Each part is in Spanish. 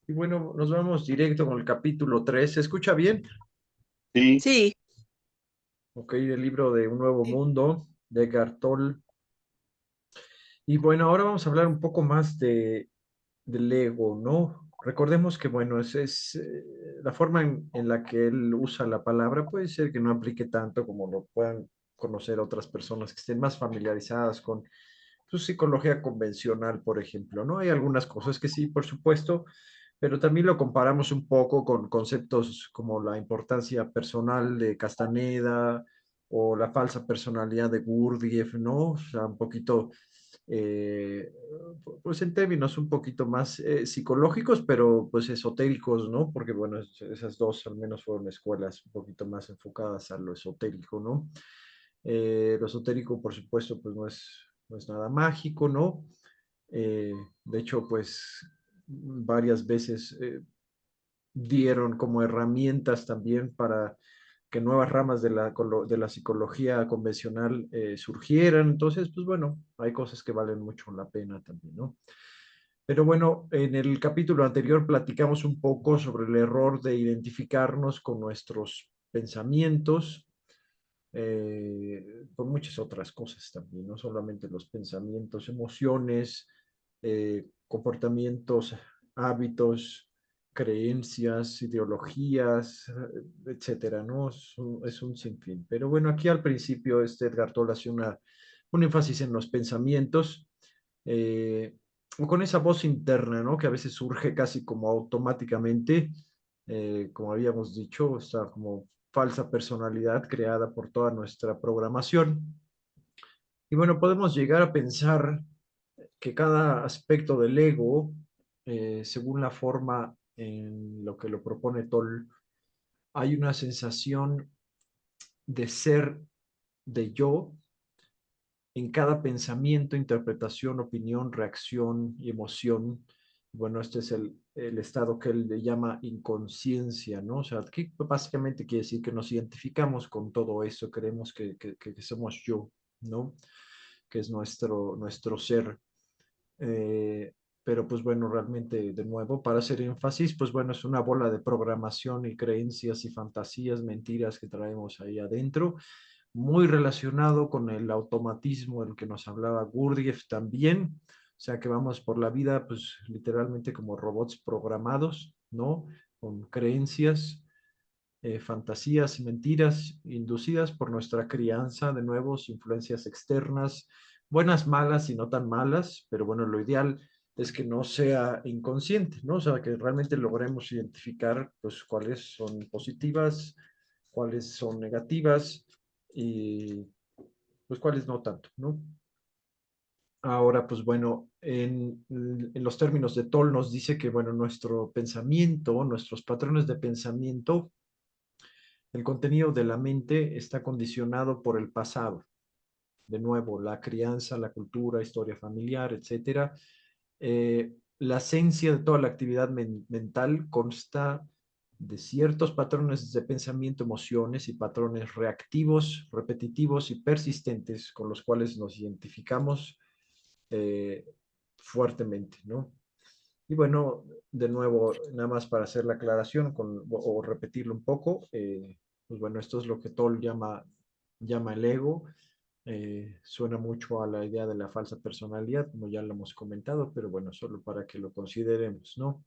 Y bueno, nos vamos directo con el capítulo 3. ¿Se escucha bien? Sí, Sí, Ok, del libro de Un Nuevo sí. Mundo, de Eckhart Tolle. Y bueno, ahora vamos a hablar un poco más del ego, ¿no? Recordemos que, bueno, la forma en la que él usa la palabra puede ser que no aplique tanto como lo puedan conocer otras personas que estén más familiarizadas con su psicología convencional, por ejemplo, ¿no? Hay algunas cosas que sí, por supuesto, pero también lo comparamos un poco con conceptos como la importancia personal de Castaneda o la falsa personalidad de Gurdjieff, ¿no? O sea, un poquito, eh, pues en términos un poquito más psicológicos, pero pues esotéricos, ¿no? Porque bueno, esas dos al menos fueron escuelas un poquito más enfocadas a lo esotérico, ¿no? Lo esotérico, por supuesto, pues no es nada mágico, ¿no? De hecho, pues varias veces dieron como herramientas también para que nuevas ramas de la psicología convencional surgieran. Entonces, pues bueno, hay cosas que valen mucho la pena también, ¿no? Pero bueno, en el capítulo anterior platicamos un poco sobre el error de identificarnos con nuestros pensamientos, por muchas otras cosas también, no solamente los pensamientos, emociones, comportamientos, hábitos, creencias, ideologías, etcétera, ¿no? Es un sinfín. Pero bueno, aquí al principio Edgar Tolle hace un énfasis en los pensamientos, eh, o con esa voz interna, ¿no? Que a veces surge casi como automáticamente, como habíamos dicho, está como falsa personalidad creada por toda nuestra programación. Y bueno, podemos llegar a pensar que cada aspecto del ego, según la forma en lo que lo propone Toll, hay una sensación de ser, de yo, en cada pensamiento, interpretación, opinión, reacción y emoción. Bueno, este es el estado que él le llama inconsciencia, ¿no? O sea, que básicamente quiere decir que nos identificamos con todo eso, creemos que somos yo, ¿no? Que es nuestro ser. Eh, pero pues bueno, realmente de nuevo, para hacer énfasis, pues bueno, es una bola de programación y creencias y fantasías, mentiras que traemos ahí adentro, muy relacionado con el automatismo del que nos hablaba Gurdjieff también, o sea que vamos por la vida pues literalmente como robots programados, ¿no? Con creencias, fantasías y mentiras inducidas por nuestra crianza, de nuevos influencias externas, buenas, malas y no tan malas, pero bueno, lo ideal es que no sea inconsciente, ¿no? O sea, que realmente logremos identificar, pues, cuáles son positivas, cuáles son negativas y, pues, cuáles no tanto, ¿no? Ahora, pues bueno, en los términos de Toll nos dice que, bueno, nuestro pensamiento, nuestros patrones de pensamiento, el contenido de la mente está condicionado por el pasado. De nuevo, la crianza, la cultura, historia familiar, etcétera. La esencia de toda la actividad mental consta de ciertos patrones de pensamiento, emociones y patrones reactivos, repetitivos y persistentes con los cuales nos identificamos eh, fuertemente, ¿no? Y bueno, de nuevo, nada más para hacer la aclaración o repetirlo un poco, pues bueno, esto es lo que Toll llama el ego. Suena mucho a la idea de la falsa personalidad, como ya lo hemos comentado, pero bueno, solo para que lo consideremos, ¿no?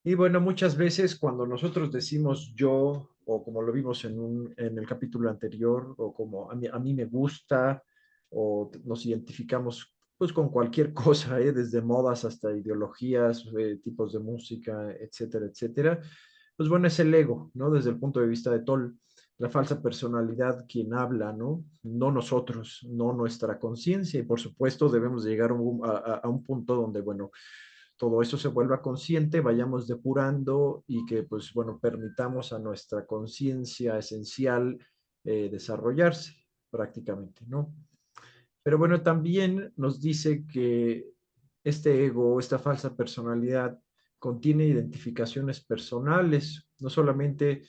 Y bueno, muchas veces cuando nosotros decimos yo, o como lo vimos en el capítulo anterior, o como a mí me gusta, o nos identificamos pues con cualquier cosa, desde modas hasta ideologías, tipos de música, etcétera, etcétera, pues bueno, es el ego, ¿no? Desde el punto de vista de Toll, la falsa personalidad quien habla, ¿no? No nosotros, no nuestra conciencia, y por supuesto debemos llegar a un punto donde, bueno, todo eso se vuelva consciente, vayamos depurando y que, pues bueno, permitamos a nuestra conciencia esencial desarrollarse prácticamente, ¿no? Pero bueno, también nos dice que este ego, esta falsa personalidad, contiene identificaciones personales, no solamente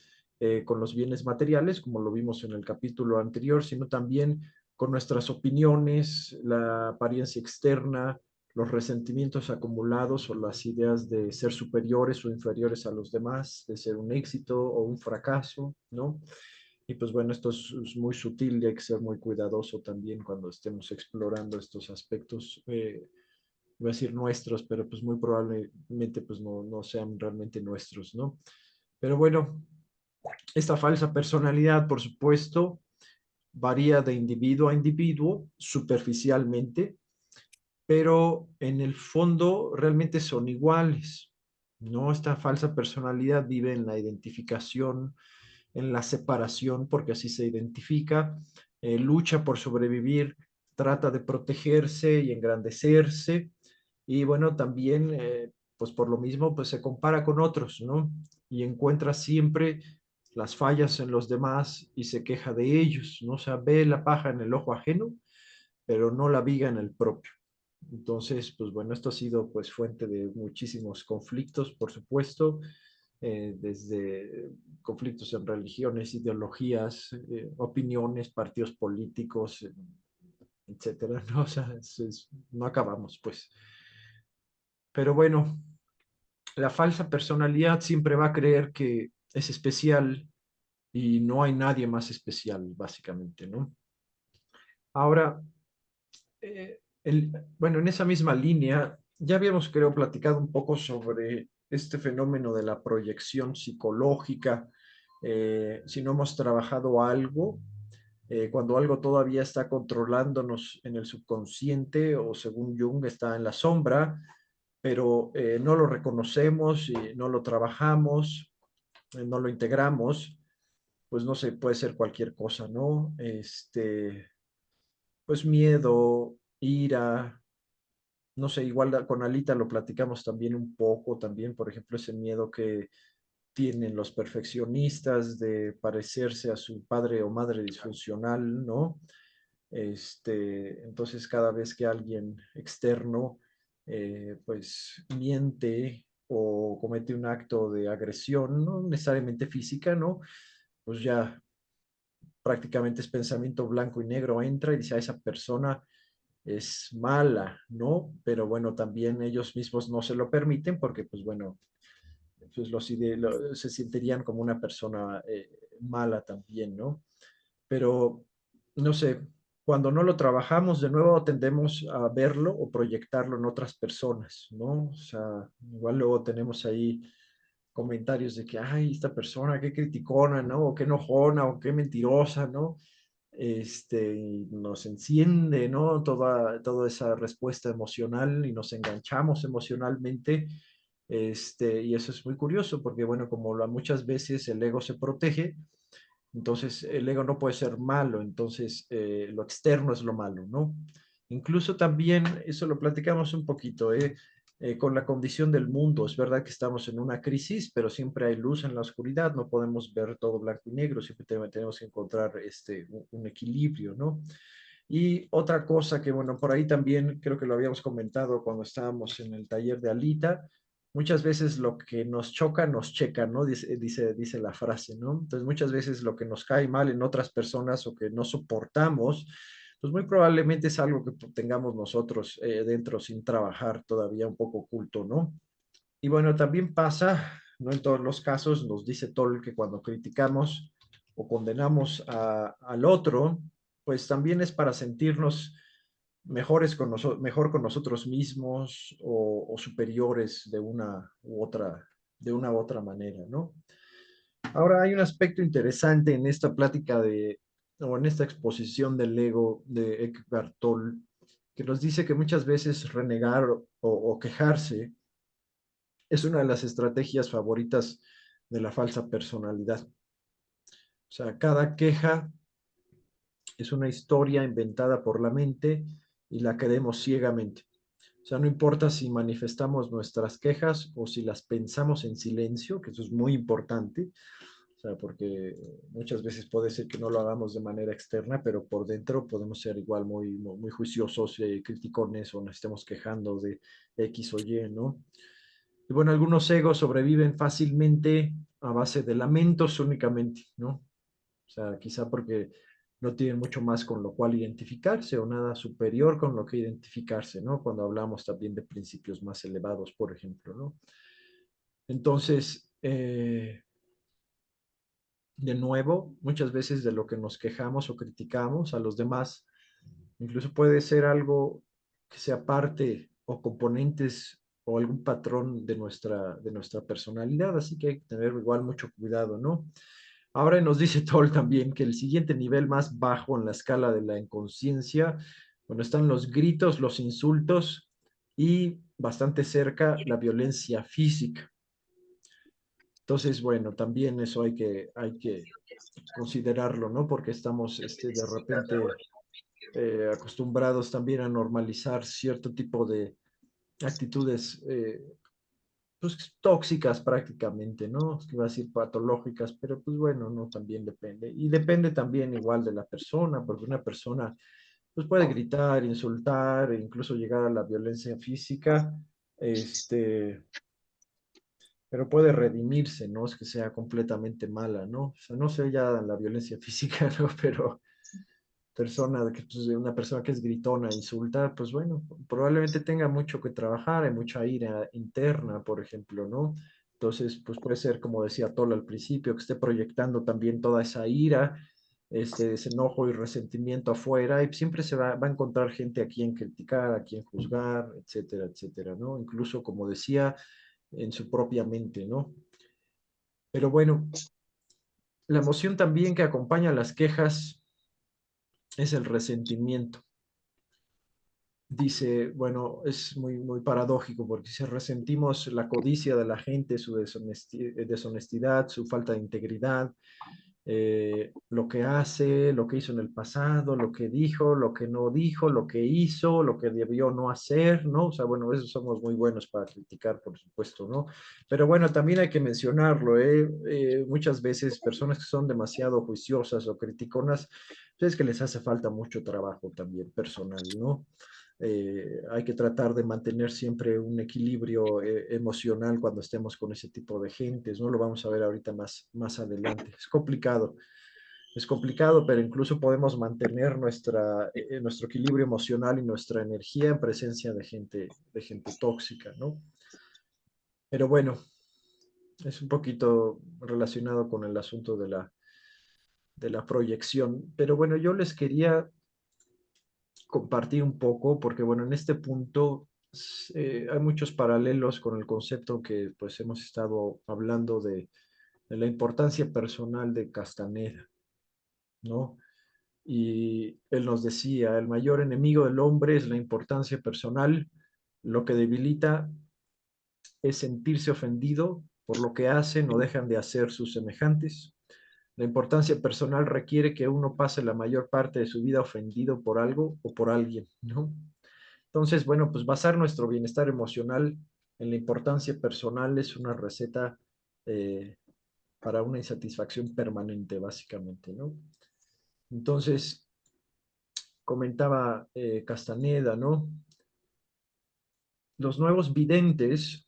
con los bienes materiales, como lo vimos en el capítulo anterior, sino también con nuestras opiniones, la apariencia externa, los resentimientos acumulados o las ideas de ser superiores o inferiores a los demás, de ser un éxito o un fracaso, ¿no? Y pues bueno, esto es muy sutil y hay que ser muy cuidadoso también cuando estemos explorando estos aspectos, iba a decir nuestros, pero pues muy probablemente pues no sean realmente nuestros, ¿no? Pero bueno, esta falsa personalidad, por supuesto, varía de individuo a individuo superficialmente, pero en el fondo realmente son iguales, ¿no? Esta falsa personalidad vive en la identificación, en la separación, porque así se identifica, lucha por sobrevivir, trata de protegerse y engrandecerse, y bueno, también, pues por lo mismo, pues se compara con otros, ¿no? Y encuentra siempre las fallas en los demás y se queja de ellos, ¿no? O sea, ve la paja en el ojo ajeno, pero no la viga en el propio. Entonces, pues bueno, esto ha sido pues fuente de muchísimos conflictos, por supuesto, desde conflictos en religiones, ideologías, opiniones, partidos políticos, etcétera, ¿no? O sea, no acabamos, pues. Pero bueno, la falsa personalidad siempre va a creer que es especial y no hay nadie más especial, básicamente, ¿no? Ahora, bueno, en esa misma línea, ya habíamos, creo, platicado un poco sobre este fenómeno de la proyección psicológica. Si no hemos trabajado algo, cuando algo todavía está controlándonos en el subconsciente o según Jung está en la sombra, pero no lo reconocemos y no lo trabajamos, no lo integramos, pues no sé, puede ser cualquier cosa, ¿no? Pues miedo, ira, no sé, igual con Alita lo platicamos también un poco, también, por ejemplo, ese miedo que tienen los perfeccionistas de parecerse a su padre o madre disfuncional, ¿no? Entonces, cada vez que alguien externo, pues, miente o comete un acto de agresión, no necesariamente física, ¿no? Pues ya prácticamente es pensamiento blanco y negro, entra y dice a esa persona es mala, ¿no? Pero bueno, también ellos mismos no se lo permiten porque, pues bueno, pues se sentirían como una persona mala también, ¿no? Pero, no sé, cuando no lo trabajamos, de nuevo tendemos a verlo o proyectarlo en otras personas, ¿no? O sea, igual luego tenemos ahí comentarios de que, ay, esta persona, qué criticona, ¿no? O qué enojona, o qué mentirosa, ¿no? Y nos enciende, ¿no? Toda esa respuesta emocional y nos enganchamos emocionalmente. Y eso es muy curioso porque, bueno, como muchas veces el ego se protege, entonces el ego no puede ser malo, entonces lo externo es lo malo, ¿no? Incluso también, eso lo platicamos un poquito, con la condición del mundo. Es verdad que estamos en una crisis, pero siempre hay luz en la oscuridad, no podemos ver todo blanco y negro, siempre tenemos que encontrar un equilibrio, ¿no? Y otra cosa que, bueno, por ahí también creo que lo habíamos comentado cuando estábamos en el taller de Alita, muchas veces lo que nos choca nos checa, ¿no? Dice la frase, ¿no? Entonces muchas veces lo que nos cae mal en otras personas o que no soportamos, pues muy probablemente es algo que tengamos nosotros dentro sin trabajar todavía un poco oculto, ¿no? Y bueno, también pasa, no en todos los casos, nos dice Toll que cuando criticamos o condenamos al otro, pues también es para sentirnos mejor con nosotros mismos o superiores de una u otra manera, ¿no? Ahora hay un aspecto interesante en esta plática o en esta exposición del ego de Eckhart Tolle, que nos dice que muchas veces renegar o quejarse es una de las estrategias favoritas de la falsa personalidad. O sea, cada queja es una historia inventada por la mente y la creemos ciegamente. O sea, no importa si manifestamos nuestras quejas o si las pensamos en silencio, que eso es muy importante, o sea, porque muchas veces puede ser que no lo hagamos de manera externa, pero por dentro podemos ser igual muy juiciosos, criticones o nos estemos quejando de X o Y, ¿no? Y bueno, algunos egos sobreviven fácilmente a base de lamentos únicamente, ¿no? O sea, quizá porque no tienen mucho más con lo cual identificarse o nada superior con lo que identificarse, ¿no? Cuando hablamos también de principios más elevados, por ejemplo, ¿no? Entonces, de nuevo, muchas veces de lo que nos quejamos o criticamos a los demás, incluso puede ser algo que sea parte o componentes o algún patrón de nuestra personalidad, así que hay que tener igual mucho cuidado, ¿no? Ahora nos dice Toll también que el siguiente nivel más bajo en la escala de la inconsciencia, bueno, están los gritos, los insultos y bastante cerca la violencia física. Entonces, bueno, también eso hay que considerarlo, ¿no? Porque estamos de repente acostumbrados también a normalizar cierto tipo de actitudes pues, tóxicas prácticamente, ¿no? Iba a decir patológicas, pero pues bueno, no, también depende. Y depende también igual de la persona, porque una persona pues puede gritar, insultar, e incluso llegar a la violencia física, este, pero puede redimirse, ¿no? Es que sea completamente mala, ¿no? O sea, no sé ya la violencia física, ¿no? Pero una persona que es gritona, insulta, pues bueno, probablemente tenga mucho que trabajar, hay mucha ira interna, por ejemplo, ¿no? Entonces, pues puede ser, como decía Tola al principio, que esté proyectando también toda esa ira, ese enojo y resentimiento afuera, y siempre va a encontrar gente a quien criticar, a quien juzgar, etcétera, etcétera, ¿no? Incluso, como decía, en su propia mente, ¿no? Pero bueno, la emoción también que acompaña las quejas es el resentimiento. Dice, bueno, es muy paradójico porque si resentimos la codicia de la gente, su deshonestidad, su falta de integridad, lo que hace, lo que hizo en el pasado, lo que dijo, lo que no dijo, lo que hizo, lo que debió no hacer, ¿no? O sea, bueno, eso somos muy buenos para criticar, por supuesto, ¿no? Pero bueno, también hay que mencionarlo, ¿eh? Muchas veces personas que son demasiado juiciosas o criticonas, pues es que les hace falta mucho trabajo también personal, ¿no? Hay que tratar de mantener siempre un equilibrio emocional cuando estemos con ese tipo de gentes, ¿no? Lo vamos a ver ahorita más adelante. Es complicado, pero incluso podemos mantener nuestro equilibrio emocional y nuestra energía en presencia de gente tóxica, ¿no? Pero bueno, es un poquito relacionado con el asunto de la proyección. Pero bueno, yo les quería compartir un poco, porque bueno, en este punto hay muchos paralelos con el concepto que pues hemos estado hablando de la importancia personal de Castaneda, ¿no? Y él nos decía, el mayor enemigo del hombre es la importancia personal, lo que debilita es sentirse ofendido por lo que hacen o dejan de hacer sus semejantes. La importancia personal requiere que uno pase la mayor parte de su vida ofendido por algo o por alguien, ¿no? Entonces, bueno, pues basar nuestro bienestar emocional en la importancia personal es una receta eh, para una insatisfacción permanente, básicamente, ¿no? Entonces, comentaba Castaneda, ¿no? Los nuevos videntes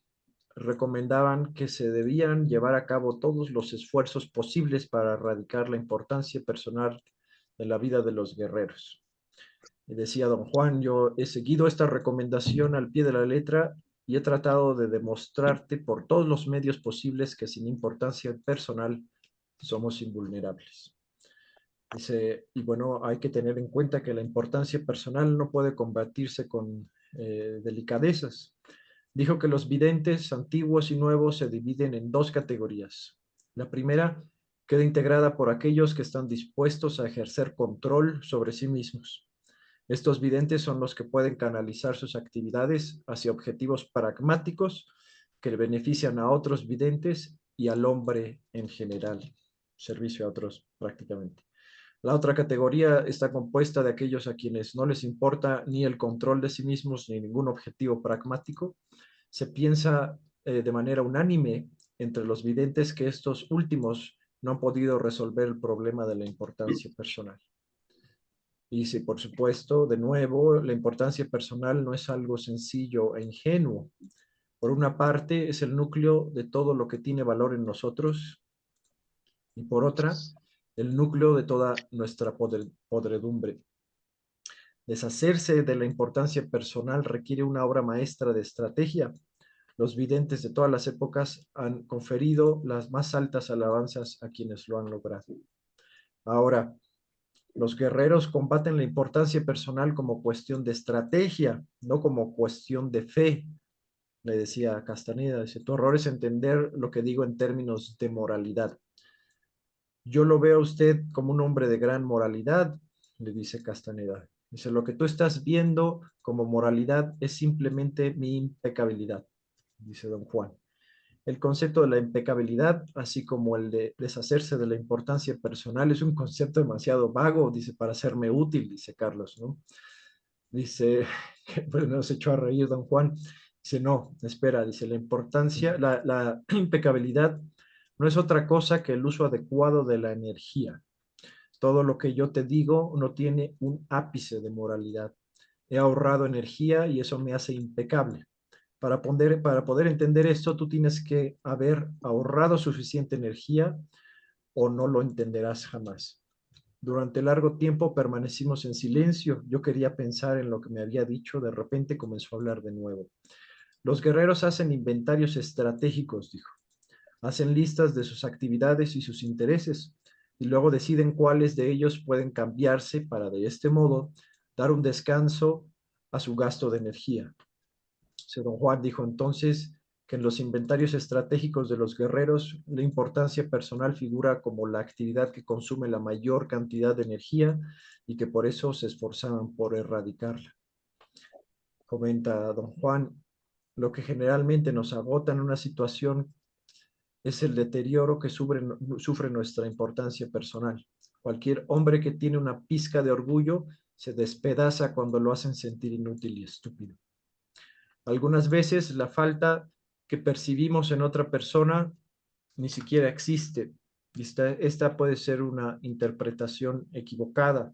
recomendaban que se debían llevar a cabo todos los esfuerzos posibles para erradicar la importancia personal de la vida de los guerreros. Y decía don Juan, yo he seguido esta recomendación al pie de la letra y he tratado de demostrarte por todos los medios posibles que sin importancia personal somos invulnerables. Dice, y bueno, hay que tener en cuenta que la importancia personal no puede combatirse con delicadezas. Dijo que los videntes antiguos y nuevos se dividen en dos categorías. La primera queda integrada por aquellos que están dispuestos a ejercer control sobre sí mismos. Estos videntes son los que pueden canalizar sus actividades hacia objetivos pragmáticos que benefician a otros videntes y al hombre en general. Servicio a otros prácticamente. La otra categoría está compuesta de aquellos a quienes no les importa ni el control de sí mismos ni ningún objetivo pragmático. Se piensa de manera unánime entre los videntes que estos últimos no han podido resolver el problema de la importancia personal. Y si, por supuesto, de nuevo, la importancia personal no es algo sencillo e ingenuo. Por una parte, es el núcleo de todo lo que tiene valor en nosotros, y por otra, el núcleo de toda nuestra podredumbre. Deshacerse de la importancia personal requiere una obra maestra de estrategia. Los videntes de todas las épocas han conferido las más altas alabanzas a quienes lo han logrado. Ahora, los guerreros combaten la importancia personal como cuestión de estrategia, no como cuestión de fe, le decía Castaneda. Dice, tu error es entender lo que digo en términos de moralidad. Yo lo veo a usted como un hombre de gran moralidad, le dice Castaneda. Dice, lo que tú estás viendo como moralidad es simplemente mi impecabilidad, dice don Juan. El concepto de la impecabilidad, así como el de deshacerse de la importancia personal, es un concepto demasiado vago, dice, para serme útil, dice Carlos, ¿no? Dice, pues nos echó a reír don Juan. Dice, no, espera, dice, la importancia, la impecabilidad no es otra cosa que el uso adecuado de la energía. Todo lo que yo te digo no tiene un ápice de moralidad. He ahorrado energía y eso me hace impecable. Para poder entender esto, tú tienes que haber ahorrado suficiente energía o no lo entenderás jamás. Durante largo tiempo permanecimos en silencio. Yo quería pensar en lo que me había dicho. De repente comenzó a hablar de nuevo. Los guerreros hacen inventarios estratégicos, dijo. Hacen listas de sus actividades y sus intereses y luego deciden cuáles de ellos pueden cambiarse para de este modo dar un descanso a su gasto de energía. Don Juan dijo entonces que en los inventarios estratégicos de los guerreros la importancia personal figura como la actividad que consume la mayor cantidad de energía y que por eso se esforzaban por erradicarla. Comenta don Juan, lo que generalmente nos agota en una situación es el deterioro que sufre nuestra importancia personal. Cualquier hombre que tiene una pizca de orgullo se despedaza cuando lo hacen sentir inútil y estúpido. Algunas veces la falta que percibimos en otra persona ni siquiera existe. Esta puede ser una interpretación equivocada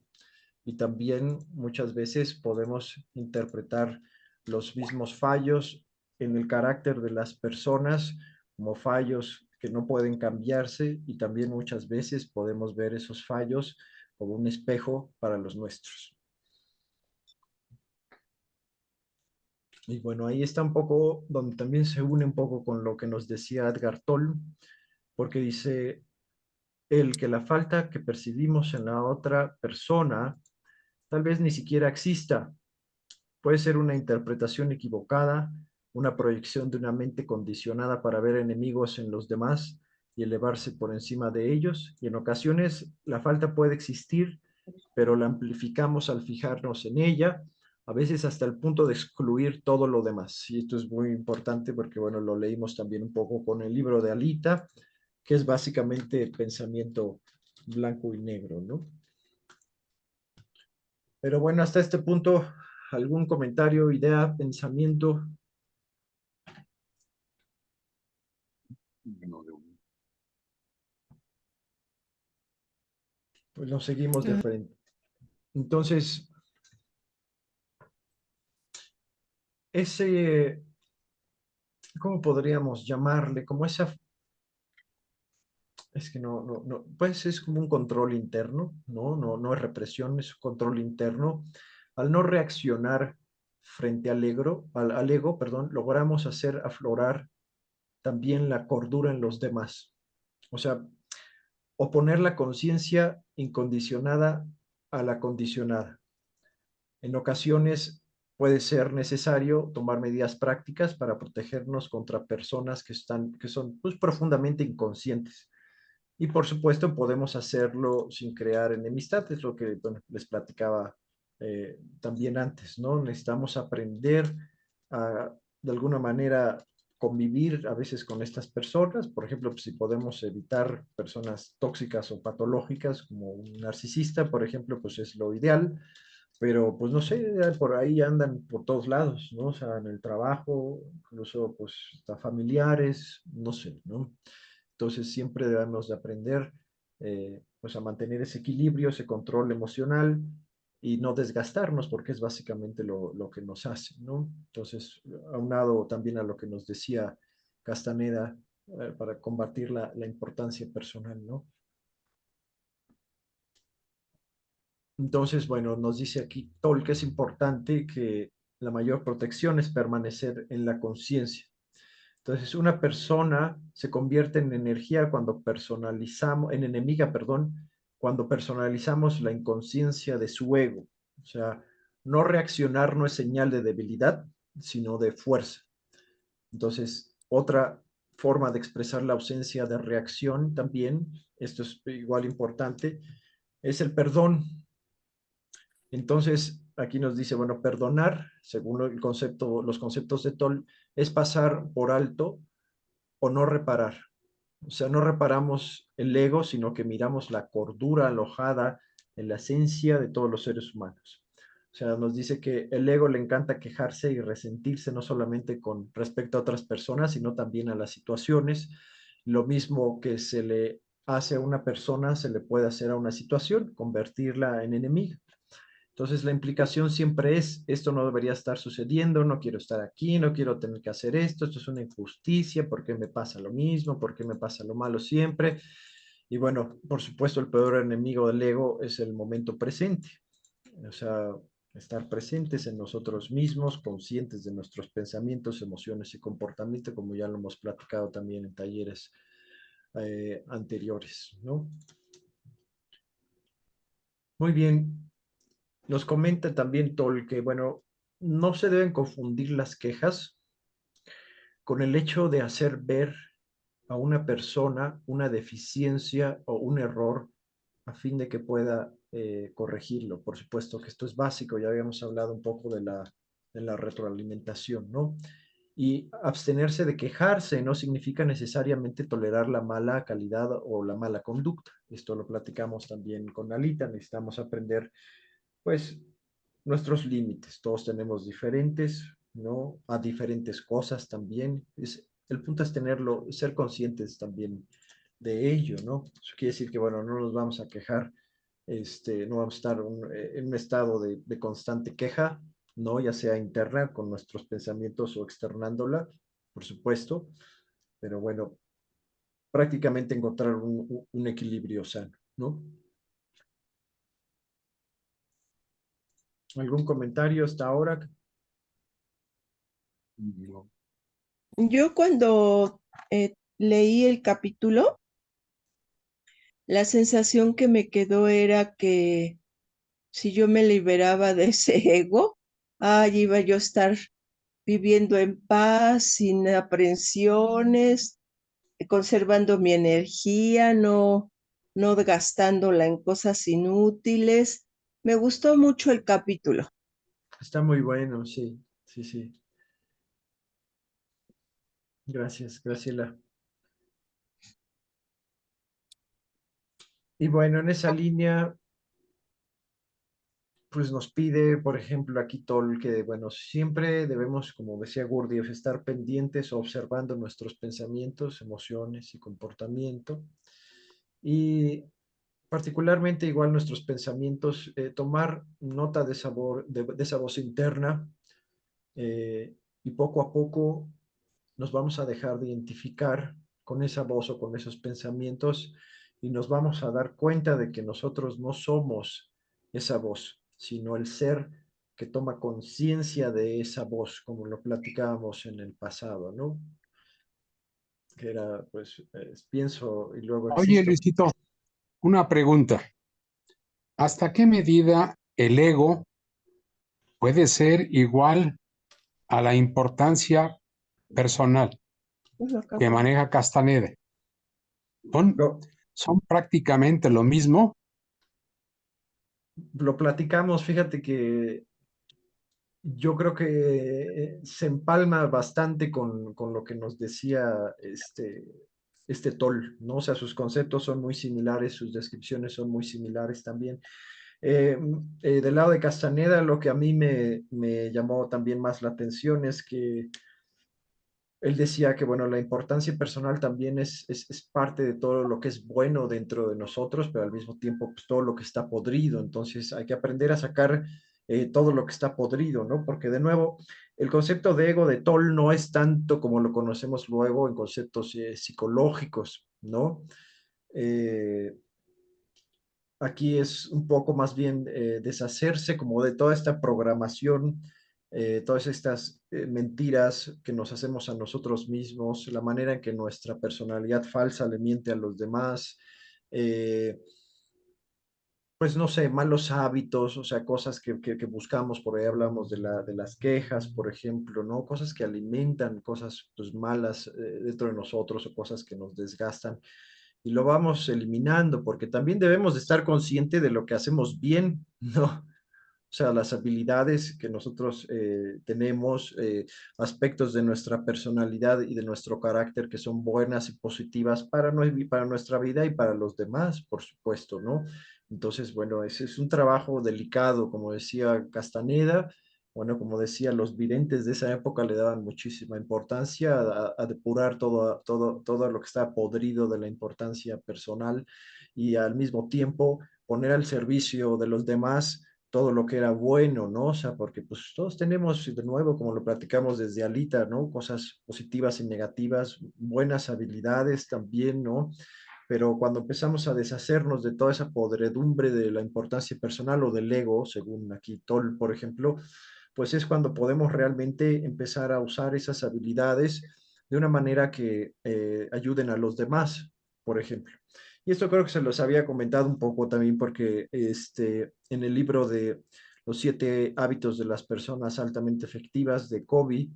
y también muchas veces podemos interpretar los mismos fallos en el carácter de las personas como fallos que no pueden cambiarse y también muchas veces podemos ver esos fallos como un espejo para los nuestros. Y bueno, ahí está un poco donde también se une un poco con lo que nos decía Edgar Toll, porque dice el que la falta que percibimos en la otra persona tal vez ni siquiera exista. Puede ser una interpretación equivocada, una proyección de una mente condicionada para ver enemigos en los demás y elevarse por encima de ellos. Y en ocasiones la falta puede existir, pero la amplificamos al fijarnos en ella, a veces hasta el punto de excluir todo lo demás. Y esto es muy importante porque, bueno, lo leímos también un poco con el libro de Alita, que es básicamente pensamiento blanco y negro, ¿no? Pero bueno, hasta este punto, ¿algún comentario, idea, pensamiento? Pues nos seguimos de frente. Entonces, ese, ¿cómo podríamos llamarle? Como esa, es que no, pues es como un control interno, no es represión, es control interno. Al no reaccionar frente al ego, perdón, logramos hacer aflorar también la cordura en los demás. O sea, oponer la conciencia incondicionada a la condicionada. En ocasiones puede ser necesario tomar medidas prácticas para protegernos contra personas que son pues, profundamente inconscientes. Y por supuesto podemos hacerlo sin crear enemistad, es lo que bueno, les platicaba también antes, ¿no? Necesitamos aprender a, de alguna manera, convivir a veces con estas personas, por ejemplo, pues, si podemos evitar personas tóxicas o patológicas como un narcisista, por ejemplo, pues es lo ideal, pero pues no sé, por ahí andan por todos lados, ¿no? O sea, en el trabajo, incluso pues hasta familiares, no sé, ¿no? Entonces siempre debemos de aprender pues a mantener ese equilibrio, ese control emocional y no desgastarnos porque es básicamente lo que nos hace, ¿no? Entonces, aunado también a lo que nos decía Castaneda para combatir la importancia personal, ¿no? Entonces, bueno, nos dice aquí Toll que es importante que la mayor protección es permanecer en la conciencia. Entonces, una persona se convierte en energía cuando personalizamos, en enemiga, perdón, cuando personalizamos la inconsciencia de su ego. O sea, no reaccionar no es señal de debilidad, sino de fuerza. Entonces, otra forma de expresar la ausencia de reacción también, esto es igual importante, es el perdón. Entonces, aquí nos dice, bueno, perdonar, según el concepto, los conceptos de Toll, es pasar por alto o no reparar. O sea, no reparamos el ego, sino que miramos la cordura alojada en la esencia de todos los seres humanos. O sea, nos dice que el ego le encanta quejarse y resentirse no solamente con respecto a otras personas, sino también a las situaciones. Lo mismo que se le hace a una persona, se le puede hacer a una situación, convertirla en enemiga. Entonces la implicación siempre es, esto no debería estar sucediendo, no quiero estar aquí, no quiero tener que hacer esto es una injusticia, ¿por qué me pasa lo mismo? ¿Por qué me pasa lo malo siempre? Y bueno, por supuesto, el peor enemigo del ego es el momento presente, o sea, estar presentes en nosotros mismos, conscientes de nuestros pensamientos, emociones y comportamiento, como ya lo hemos platicado también en talleres anteriores, ¿no? Muy bien, nos comenta también Tol que, bueno, no se deben confundir las quejas con el hecho de hacer ver a una persona una deficiencia o un error a fin de que pueda corregirlo. Por supuesto que esto es básico, ya habíamos hablado un poco de la retroalimentación, ¿no? Y abstenerse de quejarse no significa necesariamente tolerar la mala calidad o la mala conducta. Esto lo platicamos también con Alita, necesitamos aprender pues nuestros límites. Todos tenemos diferentes, ¿no? A diferentes cosas también. El punto es tenerlo, ser conscientes también de ello, ¿no? Eso quiere decir que, bueno, no nos vamos a quejar, no vamos a estar en un estado de constante queja, ¿no? Ya sea interna con nuestros pensamientos o externándola, por supuesto, pero bueno, prácticamente encontrar un equilibrio sano, ¿no? ¿Algún comentario hasta ahora? Yo cuando leí el capítulo, la sensación que me quedó era que si yo me liberaba de ese ego, iba yo a estar viviendo en paz, sin aprensiones, conservando mi energía, no gastándola en cosas inútiles. Me gustó mucho el capítulo. Está muy bueno, sí, sí, sí. Gracias, Graciela. Y bueno, en esa línea, pues nos pide, por ejemplo, aquí Tol, que, bueno, siempre debemos, como decía Gurdjieff, estar pendientes o observando nuestros pensamientos, emociones y comportamiento. Y particularmente igual nuestros pensamientos, tomar nota de, de esa voz interna y poco a poco nos vamos a dejar de identificar con esa voz o con esos pensamientos y nos vamos a dar cuenta de que nosotros no somos esa voz, sino el ser que toma conciencia de esa voz, como lo platicábamos en el pasado, ¿no? Que era, pues, pienso y luego Oye, existo. Luisito, una pregunta. ¿Hasta qué medida el ego puede ser igual a la importancia personal que maneja Castaneda? ¿Son, Lo, son prácticamente lo mismo? lo platicamos, fíjate que yo creo que se empalma bastante con lo que nos decía este Toll, ¿no? O sea, sus conceptos son muy similares, sus descripciones son muy similares también. Del lado de Castaneda, lo que a mí me llamó también más la atención es que él decía que, bueno, la importancia personal también es parte de todo lo que es bueno dentro de nosotros, pero al mismo tiempo, pues todo lo que está podrido. Entonces, hay que aprender a sacar todo lo que está podrido, ¿no? Porque, de nuevo, el concepto de ego de Toll no es tanto como lo conocemos luego en conceptos psicológicos, ¿no? Eh, aquí es un poco más bien deshacerse como de toda esta programación, todas estas mentiras que nos hacemos a nosotros mismos, la manera en que nuestra personalidad falsa le miente a los demás, eh, pues no sé, malos hábitos, o sea, cosas que buscamos, por ahí hablamos de las quejas, por ejemplo, ¿no? Cosas que alimentan cosas pues malas dentro de nosotros o cosas que nos desgastan y lo vamos eliminando, porque también debemos de estar conscientes de lo que hacemos bien, ¿no? O sea, las habilidades que nosotros tenemos, aspectos de nuestra personalidad y de nuestro carácter que son buenas y positivas para, para nuestra vida y para los demás, por supuesto, ¿no? Entonces, bueno, ese es un trabajo delicado, como decía Castaneda. Bueno, como decía, los videntes de esa época le daban muchísima importancia a depurar todo lo que está podrido de la importancia personal y al mismo tiempo poner al servicio de los demás todo lo que era bueno, ¿no? O sea, porque pues todos tenemos, de nuevo, como lo platicamos desde Alita, ¿no? Cosas positivas y negativas, buenas habilidades también, ¿no? Pero cuando empezamos a deshacernos de toda esa podredumbre de la importancia personal o del ego, según aquí Toll, por ejemplo, pues es cuando podemos realmente empezar a usar esas habilidades de una manera que ayuden a los demás, por ejemplo. Y esto creo que se los había comentado un poco también porque en el libro de Los 7 hábitos de las personas altamente efectivas de Covey,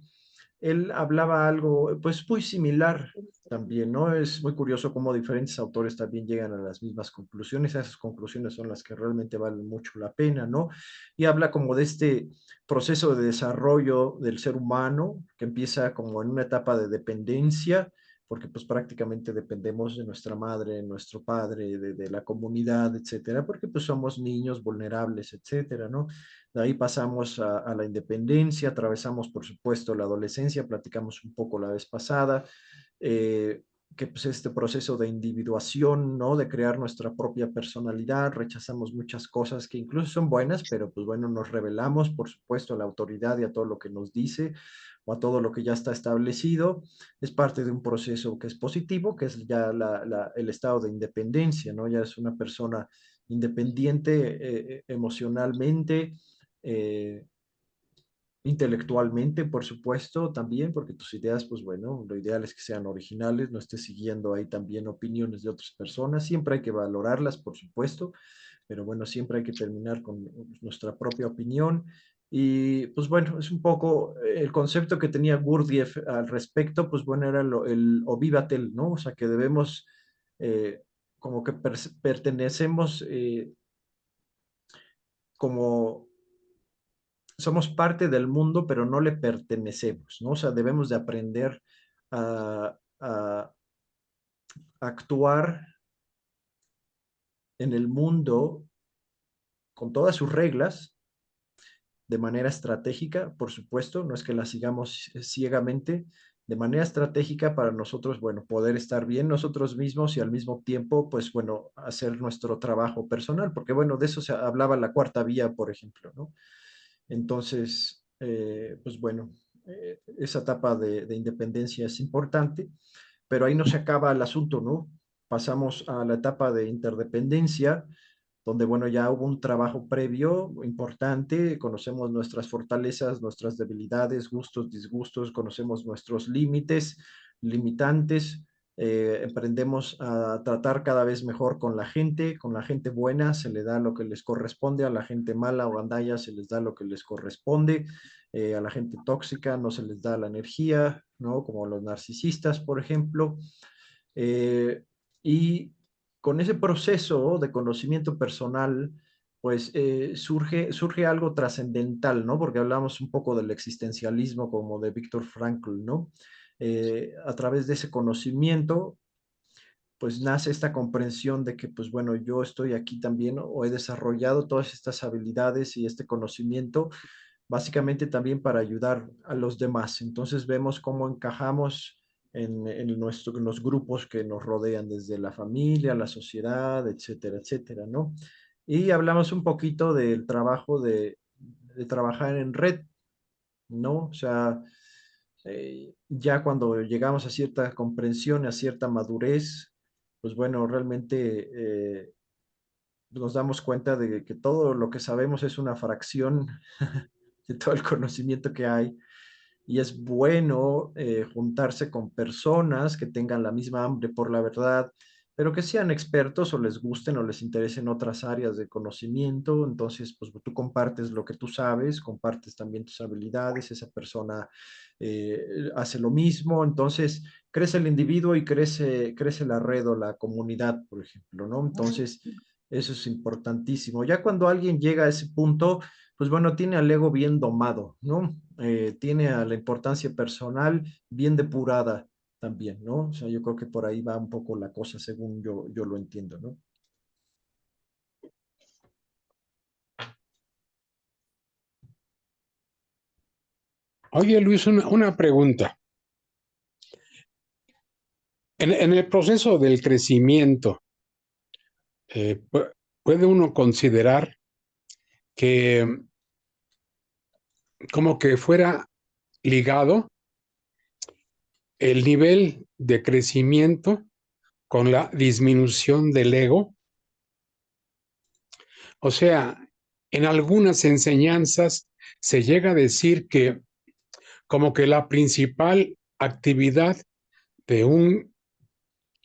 él hablaba algo pues muy similar también, ¿no? Es muy curioso cómo diferentes autores también llegan a las mismas conclusiones. Esas conclusiones son las que realmente valen mucho la pena, ¿no? Y habla como de este proceso de desarrollo del ser humano que empieza como en una etapa de dependencia, porque pues prácticamente dependemos de nuestra madre, de nuestro padre, de la comunidad, etcétera, porque pues somos niños vulnerables, etcétera, ¿no? De ahí pasamos a la independencia, atravesamos, por supuesto, la adolescencia, platicamos un poco la vez pasada, eh, que pues este proceso de individuación, ¿no? De crear nuestra propia personalidad, rechazamos muchas cosas que incluso son buenas, pero pues bueno, nos rebelamos, por supuesto, a la autoridad y a todo lo que nos dice o a todo lo que ya está establecido. Es parte de un proceso que es positivo, que es ya el estado de independencia, ¿no? Ya es una persona independiente emocionalmente, eh, intelectualmente, por supuesto, también, porque tus ideas, pues bueno, lo ideal es que sean originales, no estés siguiendo ahí también opiniones de otras personas, siempre hay que valorarlas, por supuesto, pero bueno, siempre hay que terminar con nuestra propia opinión. Y pues bueno, es un poco el concepto que tenía Gurdjieff al respecto, pues bueno, era el ovívatel, ¿no? O sea, que debemos, como que pertenecemos como somos parte del mundo, pero no le pertenecemos, ¿no? O sea, debemos de aprender a actuar en el mundo con todas sus reglas, de manera estratégica, por supuesto, no es que las sigamos ciegamente, de manera estratégica para nosotros, bueno, poder estar bien nosotros mismos y al mismo tiempo, pues bueno, hacer nuestro trabajo personal, porque bueno, de eso se hablaba la cuarta vía, por ejemplo, ¿no? Entonces, pues bueno, esa etapa de independencia es importante, pero ahí no se acaba el asunto, ¿no? Pasamos a la etapa de interdependencia, donde, bueno, ya hubo un trabajo previo importante, conocemos nuestras fortalezas, nuestras debilidades, gustos, disgustos, conocemos nuestros límites, limitantes, aprendemos a tratar cada vez mejor con la gente buena se le da lo que les corresponde, a la gente mala o gandalla se les da lo que les corresponde, a la gente tóxica no se les da la energía, ¿no? Como los narcisistas, por ejemplo. Eh, y con ese proceso de conocimiento personal, pues surge algo trascendental, ¿no? Porque hablamos un poco del existencialismo como de Viktor Frankl, ¿no? A través de ese conocimiento, pues nace esta comprensión de que, pues bueno, yo estoy aquí también, ¿no? O he desarrollado todas estas habilidades y este conocimiento, básicamente también para ayudar a los demás. Entonces vemos cómo encajamos en los grupos que nos rodean, desde la familia, la sociedad, etcétera, etcétera, ¿no? Y hablamos un poquito del trabajo de trabajar en red, ¿no? O sea, ya cuando llegamos a cierta comprensión, a cierta madurez, pues bueno, realmente nos damos cuenta de que todo lo que sabemos es una fracción de todo el conocimiento que hay y es bueno juntarse con personas que tengan la misma hambre por la verdad, pero que sean expertos o les gusten o les interesen otras áreas de conocimiento. Entonces, pues tú compartes lo que tú sabes, compartes también tus habilidades, esa persona hace lo mismo, entonces crece el individuo y crece la red o la comunidad, por ejemplo, ¿no? Entonces, eso es importantísimo. Ya cuando alguien llega a ese punto, pues bueno, tiene al ego bien domado, ¿no? Tiene a la importancia personal bien depurada también, ¿no? O sea, yo creo que por ahí va un poco la cosa, según yo lo entiendo, ¿no? Oye, Luis, una pregunta. En el proceso del crecimiento, ¿puede uno considerar que como que fuera ligado el nivel de crecimiento con la disminución del ego? O sea, en algunas enseñanzas se llega a decir que como que la principal actividad de un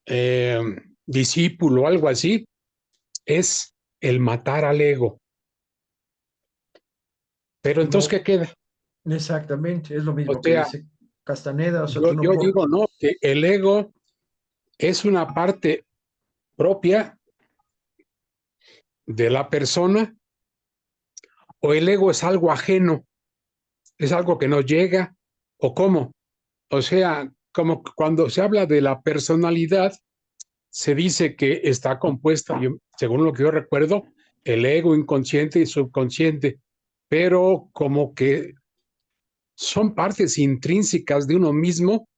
eh, discípulo o algo así es el matar al ego. Pero entonces, No, ¿qué queda? exactamente, es lo O mismo que sea, dice Castaneda, o sea, yo, tú no yo puedes... digo, no, que el ego es una parte propia de la persona o el ego es algo ajeno, es algo que no llega o cómo. O sea, como cuando se habla de la personalidad, se dice que está compuesta, según lo que yo recuerdo, el ego inconsciente y subconsciente, pero como que son partes intrínsecas de uno mismo